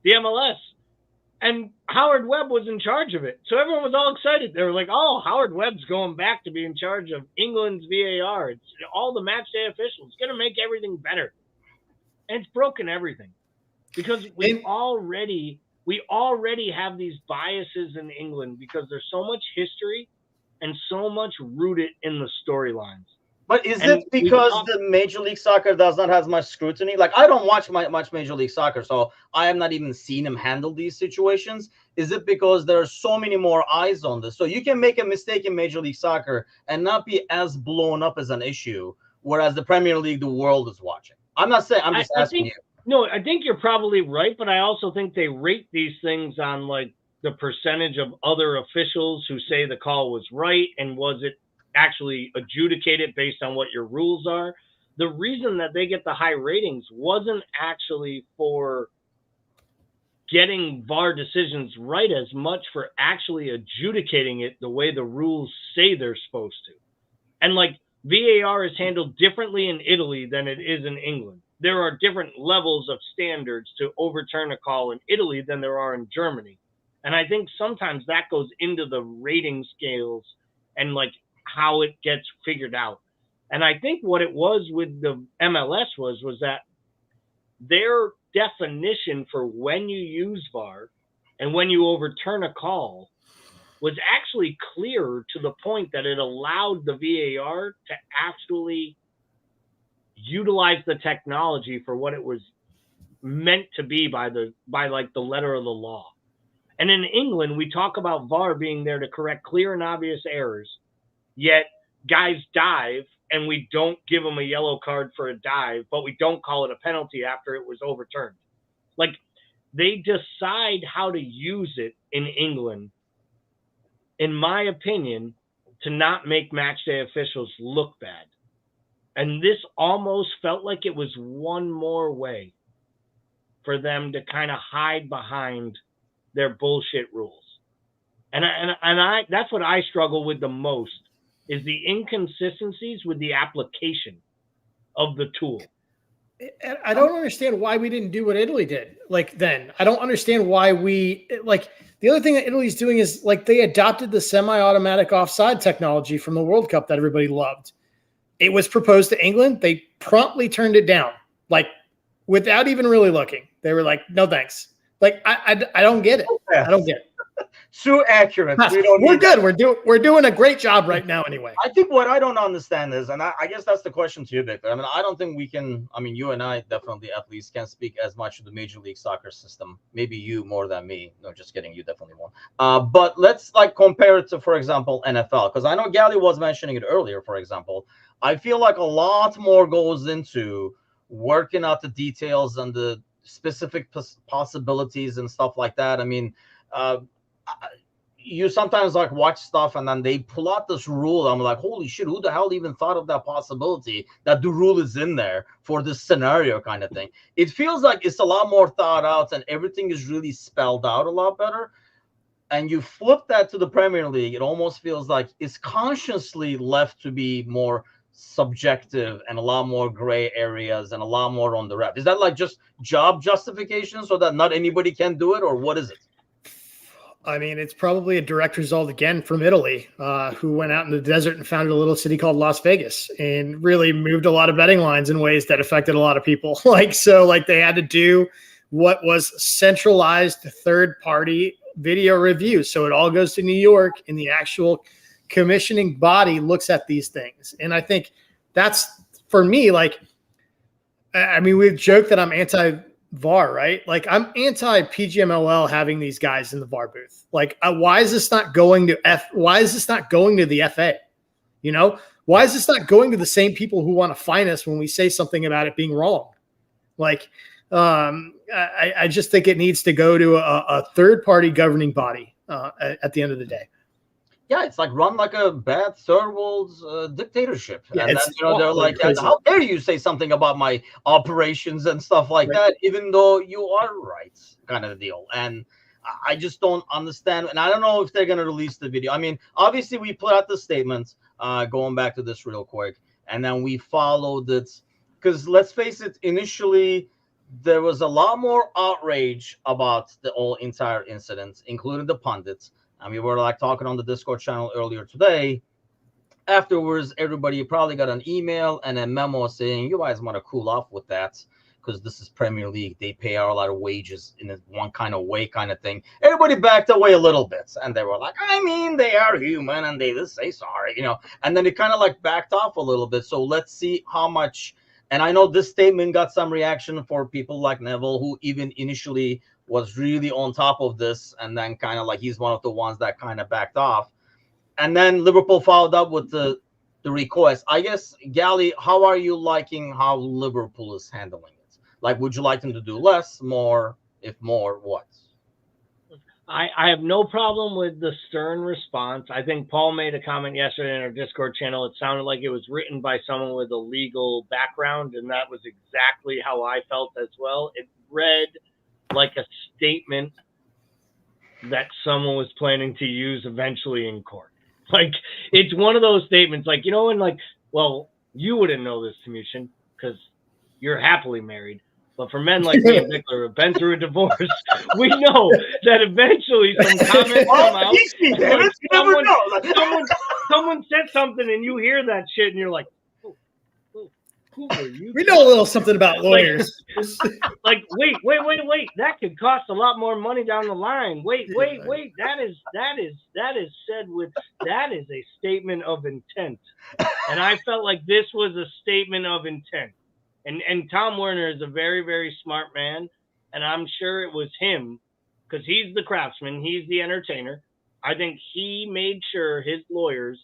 the MLS. And Howard Webb was in charge of it. So everyone was all excited. They were like, oh, Howard Webb's going back to be in charge of England's VAR. It's all the match day officials. It's going to make everything better. And it's broken everything. Because we already We already have these biases in England because there's so much history and so much rooted in the storylines. But is And it because the Major League Soccer does not have much scrutiny? Like, I don't watch much Major League Soccer, so I have not even seen him handle these situations. Is it because there are so many more eyes on this? So you can make a mistake in Major League Soccer and not be as blown up as an issue, whereas the Premier League, the world is watching. I'm not saying, I'm just asking you. No, I think you're probably right, but I also think they rate these things on like the percentage of other officials who say the call was right and was it actually adjudicated based on what your rules are. The reason that they get the high ratings wasn't actually for getting VAR decisions right as much for actually adjudicating it the way the rules say they're supposed to. And like VAR is handled differently in Italy than it is in England. There are different levels of standards to overturn a call in Italy than there are in Germany. And I think sometimes that goes into the rating scales and like how it gets figured out. And I think what it was with the MLS was that their definition for when you use VAR and when you overturn a call was actually clearer to the point that it allowed the VAR to actually utilize the technology for what it was meant to be by like the letter of the law. And in England, we talk about VAR being there to correct clear and obvious errors, yet guys dive and we don't give them a yellow card for a dive, but we don't call it a penalty after it was overturned. Like, they decide how to use it in England, in my opinion, to not make matchday officials look bad. And this almost felt like it was one more way for them to kind of hide behind their bullshit rules. And I that's what I struggle with the most, is the inconsistencies with the application of the tool. I don't understand why we didn't do what Italy did. Like then, I don't understand why we like the other thing that Italy's doing is like they adopted the semi-automatic offside technology from the World Cup that everybody loved. It was proposed to England. They promptly turned it down, like without even really looking. They were like, "No, thanks." Like I don't get it. I don't get it. Too accurate. We're good. We're doing a great job right now anyway. I think what I don't understand is, and I guess that's the question to you, Victor. I mean, I don't think we can, I mean, you and I definitely at least can speak as much to the Major League Soccer system. Maybe you more than me. No, just kidding. You definitely won't. But let's like compare it to, for example, NFL. Because I know Gally was mentioning it earlier, for example. I feel like a lot more goes into working out the details and the specific possibilities and stuff like that. I mean, you sometimes like watch stuff and then they pull out this rule. I'm like, holy shit, who the hell even thought of that possibility that the rule is in there for this scenario kind of thing? It feels like it's a lot more thought out and everything is really spelled out a lot better. And you flip that to the Premier League, it almost feels like it's consciously left to be more subjective and a lot more gray areas and a lot more on the ref. Is that like just job justification so that not anybody can do it, or what is it? I mean, it's probably a direct result again from Italy, who went out in the desert and founded a little city called Las Vegas and really moved a lot of betting lines in ways that affected a lot of people. Like they had to do what was centralized third-party video review. So it all goes to New York and the actual commissioning body looks at these things. And I think that's, for me, like, I mean, we've joked that I'm anti-VAR, right? Like, I'm anti-PGMOL having these guys in the VAR booth. Like, why is this not going to why is this not going to the FA? You know, why is this not going to the same people who want to fine us when we say something about it being wrong? Like, I just think it needs to go to a third-party governing body at the end of the day. Yeah, it's like run like a bad third world dictatorship. Yeah, and then, they're like, how dare you say something about my operations and stuff like that, even though you are right, kind of a deal. And I just don't understand. And I don't know if they're going to release the video. I mean, obviously, we put out the statement, going back to this real quick, and then we followed it. Because let's face it, initially, there was a lot more outrage about the whole entire incident, including the pundits. And we were like talking on the Discord channel earlier today. Afterwards, everybody probably got an email and a memo saying, you guys want to cool off with that, because this is Premier League. They pay out a lot of wages in a one kind of way kind of thing. Everybody backed away a little bit. And they were like, I mean, they are human and they just say sorry, And then it kind of like backed off a little bit. So let's see how much. And I know this statement got some reaction for people like Neville, who even initially was really on top of this. And then kind of like he's one of the ones that kind of backed off. And then Liverpool followed up with the request. I guess, Gally, how are you liking how Liverpool is handling it? Like, would you like them to do less, more? If more, what? I have no problem with the stern response. I think Paul made a comment yesterday in our Discord channel. It sounded like it was written by someone with a legal background, and that was exactly how I felt as well. It read like a statement that someone was planning to use eventually in court. Like, it's one of those statements, like, and like, well, you wouldn't know this, Tamushin, because you're happily married. But for men like me and Bickler who have been through a divorce, we know that eventually some comments come out. Like someone said something and you hear that shit and you're like, who are you? We know a little something about lawyers. Like, wait. That could cost a lot more money down the line. Wait. That is said with, that is a statement of intent. And I felt like this was a statement of intent. And Tom Werner is a very, very smart man. And I'm sure it was him, because he's the craftsman. He's the entertainer. I think he made sure his lawyers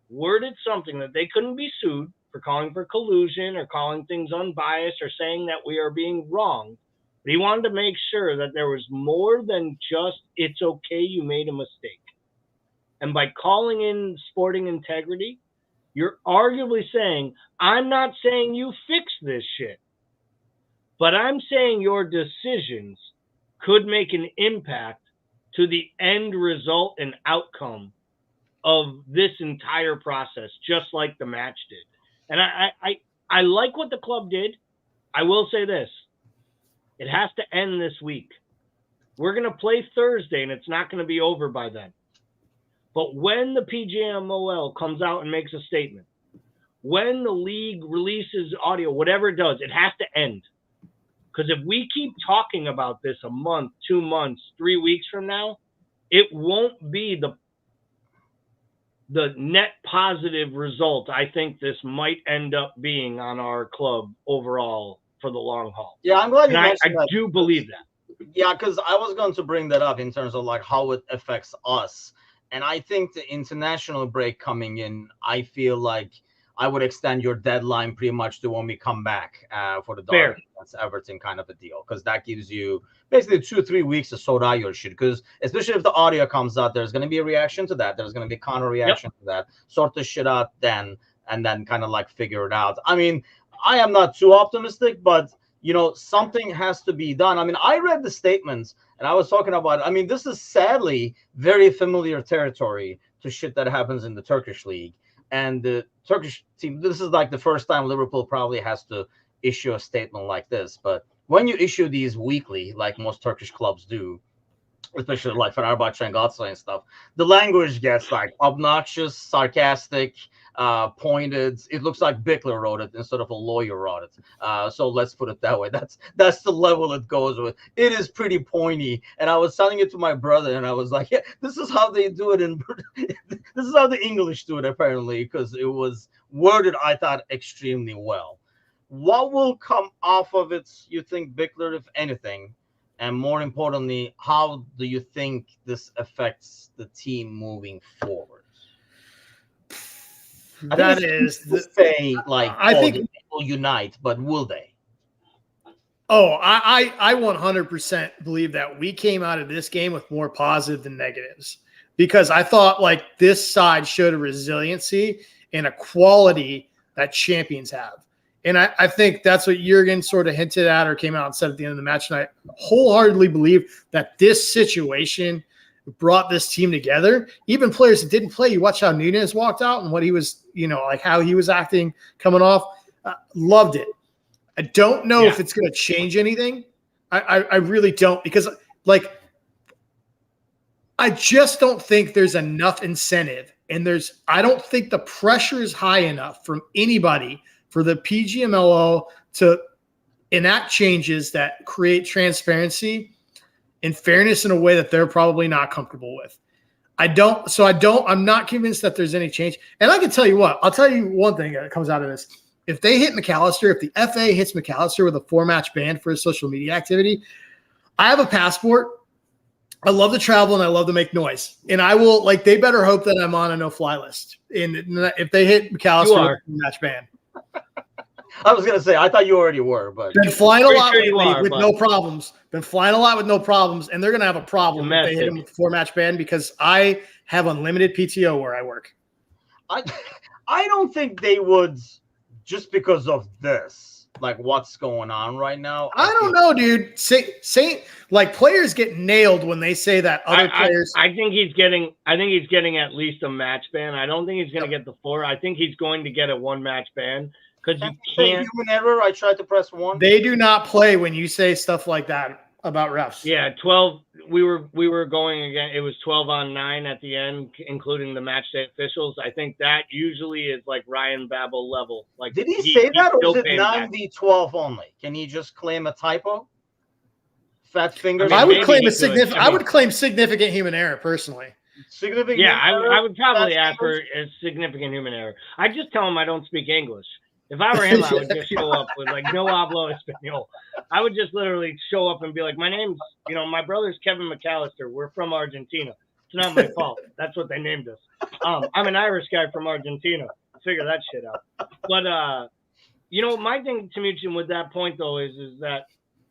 worded something that they couldn't be sued for calling for collusion or calling things unbiased or saying that we are being wrong. But he wanted to make sure that there was more than just, it's okay, you made a mistake. And by calling in sporting integrity, you're arguably saying, I'm not saying you fix this shit, but I'm saying your decisions could make an impact to the end result and outcome of this entire process, just like the match did. And I like what the club did. I will say this. It has to end this week. We're going to play Thursday, and it's not going to be over by then. But when the PGMOL comes out and makes a statement, when the league releases audio, whatever it does, it has to end. Because if we keep talking about this a month, 2 months, 3 weeks from now, it won't be the net positive result I think this might end up being on our club overall for the long haul. Yeah, I'm glad you mentioned that. I do believe that. Yeah, because I was going to bring that up in terms of like how it affects us. And I think the international break coming in, I feel like I would extend your deadline pretty much to when we come back for the derby against Everton kind of a deal, because that gives you basically 2-3 weeks to sort out your shit. Because especially if the audio comes out, there's going to be a reaction to that. There's going to be a counter reaction to that. Sort the shit out then, and then kind of like figure it out. I mean, I am not too optimistic, but something has to be done. I mean, I read the statements and I was talking about, I mean, this is sadly very familiar territory to shit that happens in the Turkish league. And the Turkish team, this is like the first time Liverpool probably has to issue a statement like this. But when you issue these weekly, like most Turkish clubs do, especially like Fenerbahce and Galatasaray and stuff, the language gets like obnoxious, sarcastic, pointed. It looks like Bickler wrote it instead of a lawyer wrote it. So let's put it that way. That's the level it goes with. It is pretty pointy. And I was telling it to my brother, and I was like, yeah, this is how they do it this is how the English do it, apparently, because it was worded, I thought, extremely well. What will come off of it, you think, Bickler, if anything? And more importantly, how do you think this affects the team moving forward? That is to say, like, I think they will unite, but will they? Oh, I 100% believe that we came out of this game with more positive than negatives, because I thought like this side showed a resiliency and a quality that champions have. And I think that's what Jurgen sort of hinted at or came out and said at the end of the match. And I wholeheartedly believe that this situation brought this team together. Even players that didn't play, you watch how Nunez walked out and what he was, like how he was acting coming off. Loved it. I don't know if it's going to change anything. I really don't, because like I just don't think there's enough incentive, and I don't think the pressure is high enough from anybody for the PGMOL to enact changes that create transparency and fairness in a way that they're probably not comfortable with. I'm not convinced that there's any change. And I can tell you what, I'll tell you one thing that comes out of this. If they hit McAllister, if the FA hits McAllister with a 4-match ban for his social media activity, I have a passport. I love to travel and I love to make noise. And I will, like, they better hope that I'm on a no-fly list. And if they hit McAllister with a match ban. I was going to say, I thought you already were, but. Been flying a lot lately with no problems. Been flying a lot with no problems. And they're going to have a problem if they hit him with a 4-match ban because I have unlimited PTO where I work. I don't think they would just because of this, like what's going on right now. I don't know, dude. Say like players get nailed when they say that other players. I think he's getting at least a match ban. I don't think he's going to get the 4. I think he's going to get a 1-match ban. Because you can't. Human error. I tried to press 1. They do not play when you say stuff like that about refs. Yeah, 12. We were going again. It was 12-on-9 at the end, including the match day officials. I think that usually is like Ryan Babel level. Like, did he say that, or is it 9v12 only? Can he just claim a typo? Fat fingers. I would claim I would claim significant human error personally. Significant. Yeah, I would probably ask for a significant human error. I just tell him I don't speak English. If I were him, I would just show up with like no hablo español. I would just literally show up and be like, my name's, my brother's Kevin McAllister. We're from Argentina. It's not my fault. That's what they named us. I'm an Irish guy from Argentina. Figure that shit out. But, my thing to mention with that point, though, is that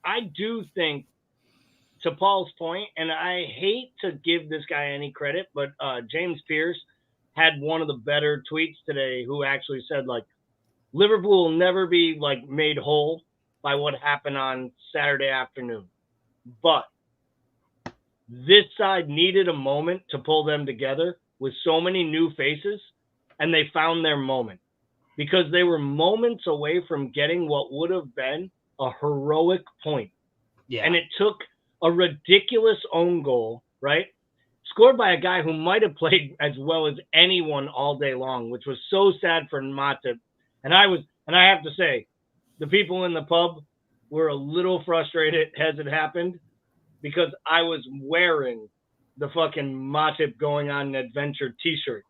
I do think, to Paul's point, and I hate to give this guy any credit, but James Pierce had one of the better tweets today who actually said, like, Liverpool will never be like made whole by what happened on Saturday afternoon. But this side needed a moment to pull them together with so many new faces, and they found their moment because they were moments away from getting what would have been a heroic point. Yeah. And it took a ridiculous own goal, right? Scored by a guy who might have played as well as anyone all day long, which was so sad for Matip. And I have to say, the people in the pub were a little frustrated as it happened because I was wearing the fucking Matip going on an adventure t-shirt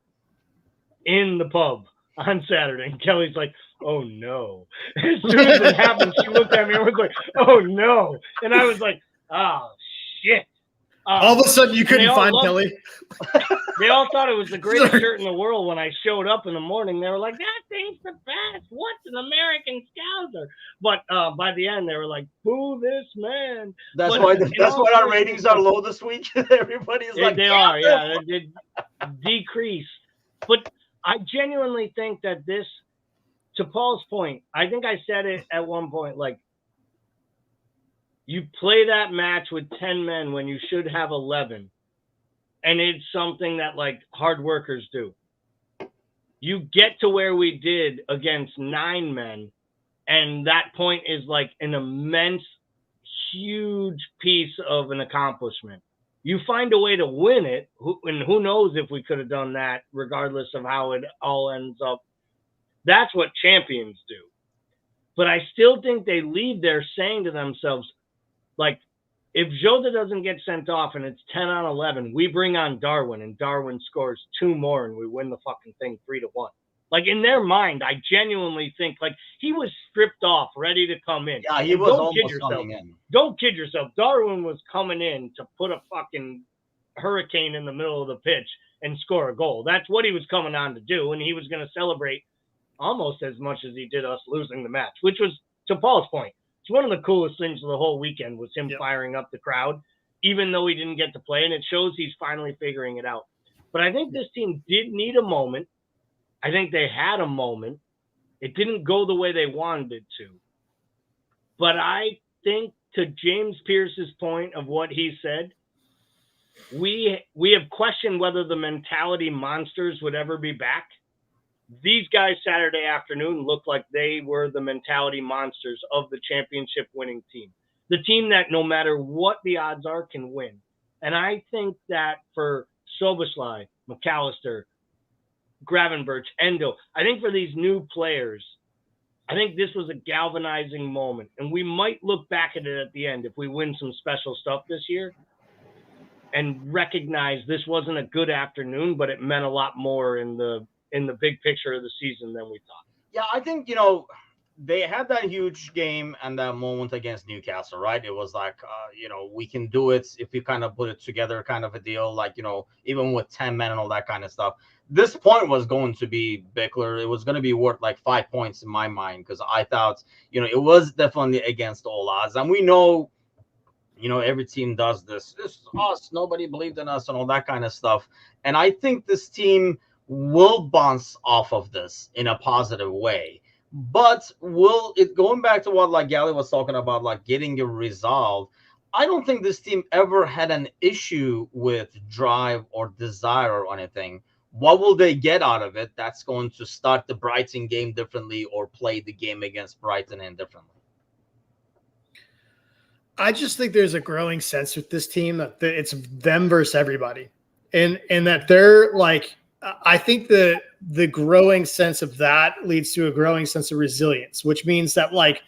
in the pub on Saturday. And Kelly's like, oh no. As soon as it happened, she looked at me and was like, oh no. And I was like, oh shit. All of a sudden, you couldn't find Kelly. They all thought it was the greatest shirt in the world when I showed up in the morning. They were like, that thing's the best. What's an American Scouser? But by the end, they were like, boo this man. That's why our ratings are low this week. Everybody's like, they are. Yeah, they decreased. But I genuinely think that this, to Paul's point, I think I said it at one point, like, you play that match with 10 men when you should have 11. And it's something that, like, hard workers do. You get to where we did against 9 men, and that point is, like, an immense, huge piece of an accomplishment. You find a way to win it, and who knows if we could have done that, regardless of how it all ends up. That's what champions do. But I still think they leave there saying to themselves, like, if Jota doesn't get sent off and it's 10-on-11, we bring on Darwin and Darwin scores 2 more and we win the fucking thing 3-1. Like, in their mind, I genuinely think, like, he was stripped off, ready to come in. Yeah, he was almost coming in. Don't kid yourself. Darwin was coming in to put a fucking hurricane in the middle of the pitch and score a goal. That's what he was coming on to do, and he was going to celebrate almost as much as he did us losing the match, which was, to Paul's point, it's one of the coolest things of the whole weekend was him firing up the crowd, even though he didn't get to play. And it shows he's finally figuring it out. But I think this team did need a moment. I think they had a moment. It didn't go the way they wanted it to. But I think, to James Pierce's point of what he said, we have questioned whether the mentality monsters would ever be back. These guys Saturday afternoon looked like they were the mentality monsters of the championship winning team. The team that no matter what the odds are can win. And I think that for Szoboszlai, McAllister, Gravenberch, Endo, I think for these new players, I think this was a galvanizing moment, and we might look back at it at the end if we win some special stuff this year and recognize this wasn't a good afternoon, but it meant a lot more in the big picture of the season than we thought. Yeah, I think, they had that huge game and that moment against Newcastle, right? It was like, we can do it if we kind of put it together, kind of a deal, like, even with 10 men and all that kind of stuff. This point was going to be Bickler. It was going to be worth like 5 points in my mind, because I thought, it was definitely against all odds. And we know, every team does this. This is us. Nobody believed in us and all that kind of stuff. And I think this team will bounce off of this in a positive way. But will it, going back to what like Gally was talking about, like getting it resolved, I don't think this team ever had an issue with drive or desire or anything. What will they get out of it that's going to start the Brighton game differently or play the game against Brighton indifferently? I just think there's a growing sense with this team that it's them versus everybody. And that they're like, I think the growing sense of that leads to a growing sense of resilience, which means that, like,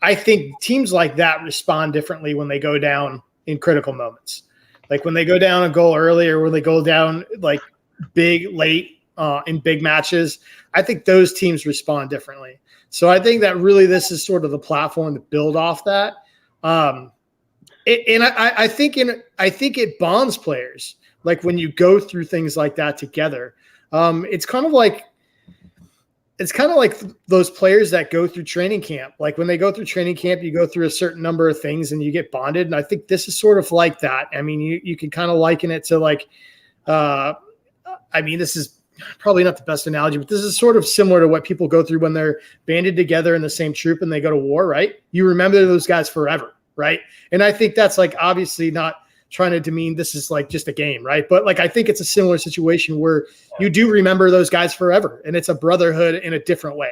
I think teams like that respond differently when they go down in critical moments. Like when they go down a goal early or when they go down like big late in big matches, I think those teams respond differently. So I think that really this is sort of the platform to build off that. I think it bonds players. Like when you go through things like that together, it's kind of like those players that go through training camp. Like when they go through training camp, you go through a certain number of things and you get bonded. And I think this is sort of like that. I mean, you can kind of liken it to like, this is probably not the best analogy, but this is sort of similar to what people go through when they're banded together in the same troop and they go to war, right? You remember those guys forever, right? And I think that's like obviously not trying to demean this is like just a game, right? But like I think it's a similar situation where you do remember those guys forever, and it's a brotherhood in a different way.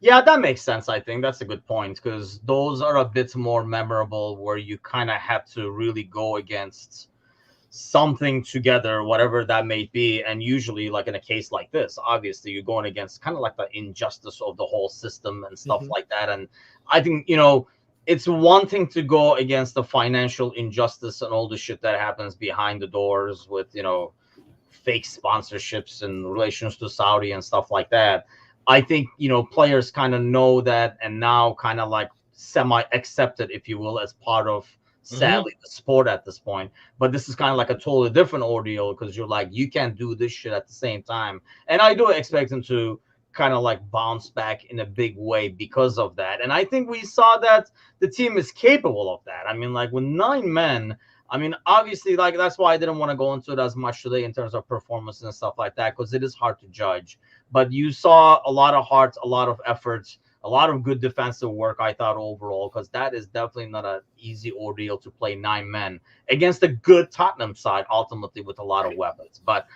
Yeah, that makes sense. I think that's a good point, because those are a bit more memorable where you kind of have to really go against something together, whatever that may be. And usually, like in a case like this, obviously you're going against kind of like the injustice of the whole system and stuff like that. And I think, it's one thing to go against the financial injustice and all the shit that happens behind the doors with, fake sponsorships and relations to Saudi and stuff like that. I think, players kind of know that and now kind of like semi-accept it, if you will, as part of, sadly, the sport at this point. But this is kind of like a totally different ordeal, because you're like, you can't do this shit at the same time. And I do expect him to kind of like bounce back in a big way because of that. And I think we saw that the team is capable of that. I mean, like with 9 men, I mean, obviously, like that's why I didn't want to go into it as much today in terms of performance and stuff like that, because it is hard to judge. But you saw a lot of heart, a lot of efforts, a lot of good defensive work, I thought, overall, because that is definitely not an easy ordeal to play 9 men against a good Tottenham side, ultimately, with a lot of weapons. But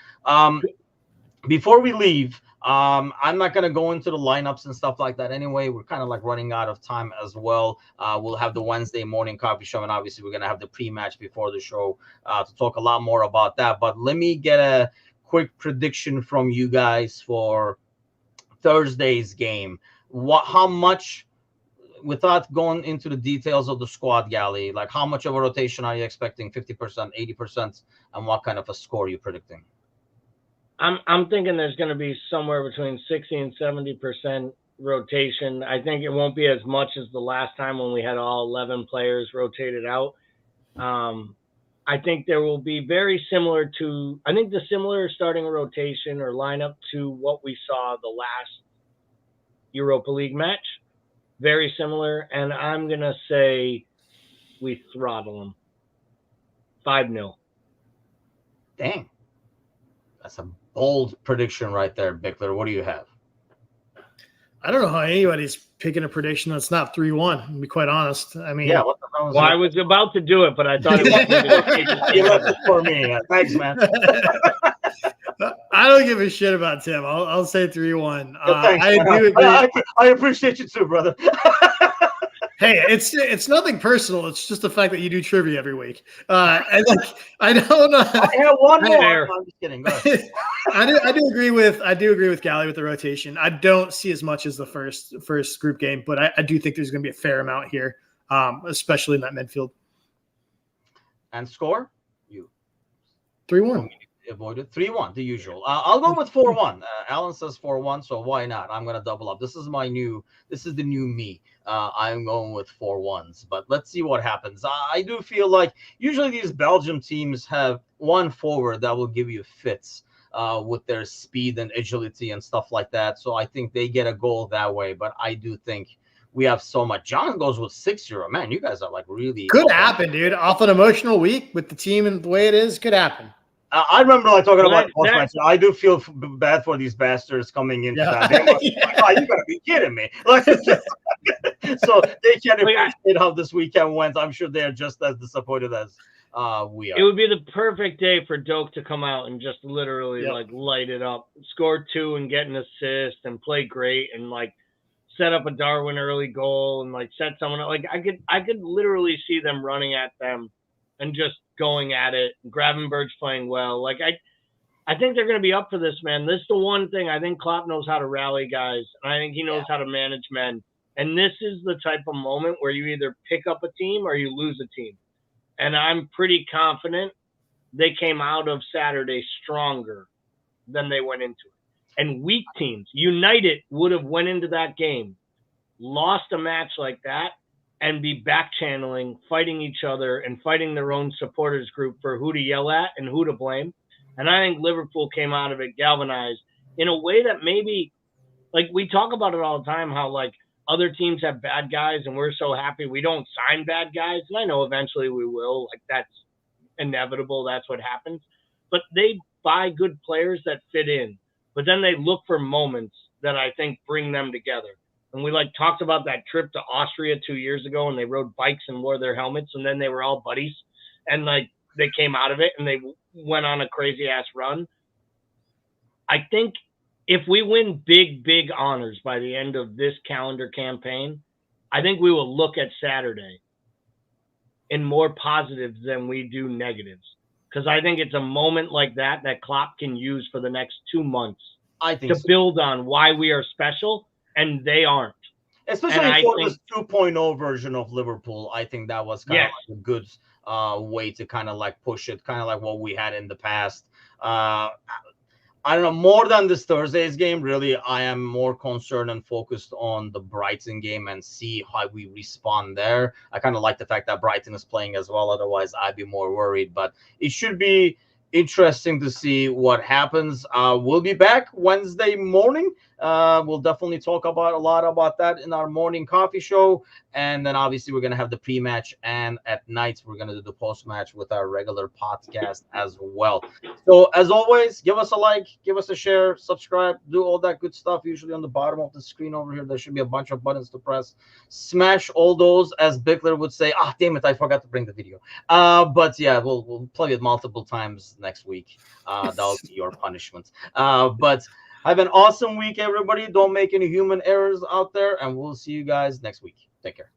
before we leave, I'm not going to go into the lineups and stuff like that anyway. We're kind of like running out of time as well. We'll have the Wednesday morning coffee show, and obviously we're going to have the pre-match before the show to talk a lot more about that. But let me get a quick prediction from you guys for Thursday's game. How much, without going into the details of the squad, Gally, like how much of a rotation are you expecting? 50%, 80%, and what kind of a score are you predicting? I'm thinking there's going to be somewhere between 60 and 70% rotation. I think it won't be as much as the last time when we had all 11 players rotated out. I think there will be very similar to, I think the similar starting rotation or lineup to what we saw the last Europa League match. Very similar. And I'm going to say we throttle them. 5-0. Dang. That's a bold prediction right there, Bickler. What do you have? I don't know how anybody's picking a prediction that's not 3-1, to be quite honest. I mean, yeah, what the hell is I was about to do it, but I thought it was you left it for me. Thanks, man. I don't give a shit about Tim. I'll say 3-1. Thanks, I do agree. I appreciate you too, brother. Hey, it's nothing personal. It's just the fact that you do trivia every week. And like I don't know. I have one more. Fair. I'm just kidding. Go ahead. I do agree with Gally with the rotation. I don't see as much as the first group game, but I do think there's going to be a fair amount here, especially in that midfield. And score? You 3-1. avoided 3-1, the usual. I'll go with 4-1. Alan says 4-1, so why not? I'm gonna double up. This is the new me. I'm going with 4-1s, but let's see what happens. I do feel like usually these Belgium teams have one forward that will give you fits with their speed and agility and stuff like that. So I think they get a goal that way. But I do think we have so much. John goes with 6-0. Man, you guys are like really could happen, dude. Off an emotional week with the team and the way it is, could happen. I remember like talking about post-match. I do feel bad for these bastards coming into that. They must, you gotta be kidding me! Like, so they can't appreciate how this weekend went. I'm sure they're just as disappointed as we are. It would be the perfect day for Doak to come out and just literally like light it up, score 2 and get an assist and play great and like set up a Darwin early goal and like set someone up. Like I could literally see them running at them and just going at it. Gravenberg's playing well. Like I think they're going to be up for this, man. This is the one thing I think Klopp knows how to rally guys, and I think he knows how to manage men. And this is the type of moment where you either pick up a team or you lose a team. And I'm pretty confident they came out of Saturday stronger than they went into it. And weak teams, United would have went into that game, lost a match like that, and be back channeling, fighting each other and fighting their own supporters group for who to yell at and who to blame. And I think Liverpool came out of it galvanized in a way that maybe, like we talk about it all the time, how like other teams have bad guys and we're so happy we don't sign bad guys. And I know eventually we will, like that's inevitable. That's what happens. But they buy good players that fit in, but then they look for moments that I think bring them together. And we like talked about that trip to Austria 2 years ago and they rode bikes and wore their helmets and then they were all buddies and like they came out of it and they went on a crazy ass run. I think if we win big honors by the end of this calendar campaign, I think we will look at Saturday in more positives than we do negatives. Because I think it's a moment like that Klopp can use for the next 2 months to build on why we are special. And they aren't. Especially for this 2.0 version of Liverpool, I think that was kind of like a good way to kind of like push it, kind of like what we had in the past. I don't know, more than this Thursday's game, really, I am more concerned and focused on the Brighton game and see how we respond there. I kind of like the fact that Brighton is playing as well. Otherwise, I'd be more worried. But it should be interesting to see what happens. We'll be back Wednesday morning. We'll definitely talk about a lot about that in our morning coffee show. And then obviously we're going to have the pre-match, and at night we're going to do the post-match with our regular podcast as well. So as always, give us a like, give us a share, subscribe, do all that good stuff. Usually on the bottom of the screen over here, there should be a bunch of buttons to press. Smash all those, as Bickler would say. Ah, damn it, I forgot to bring the video. But yeah, we'll play it multiple times next week. That'll be your punishment. But have an awesome week, everybody. Don't make any human errors out there, and we'll see you guys next week. Take care.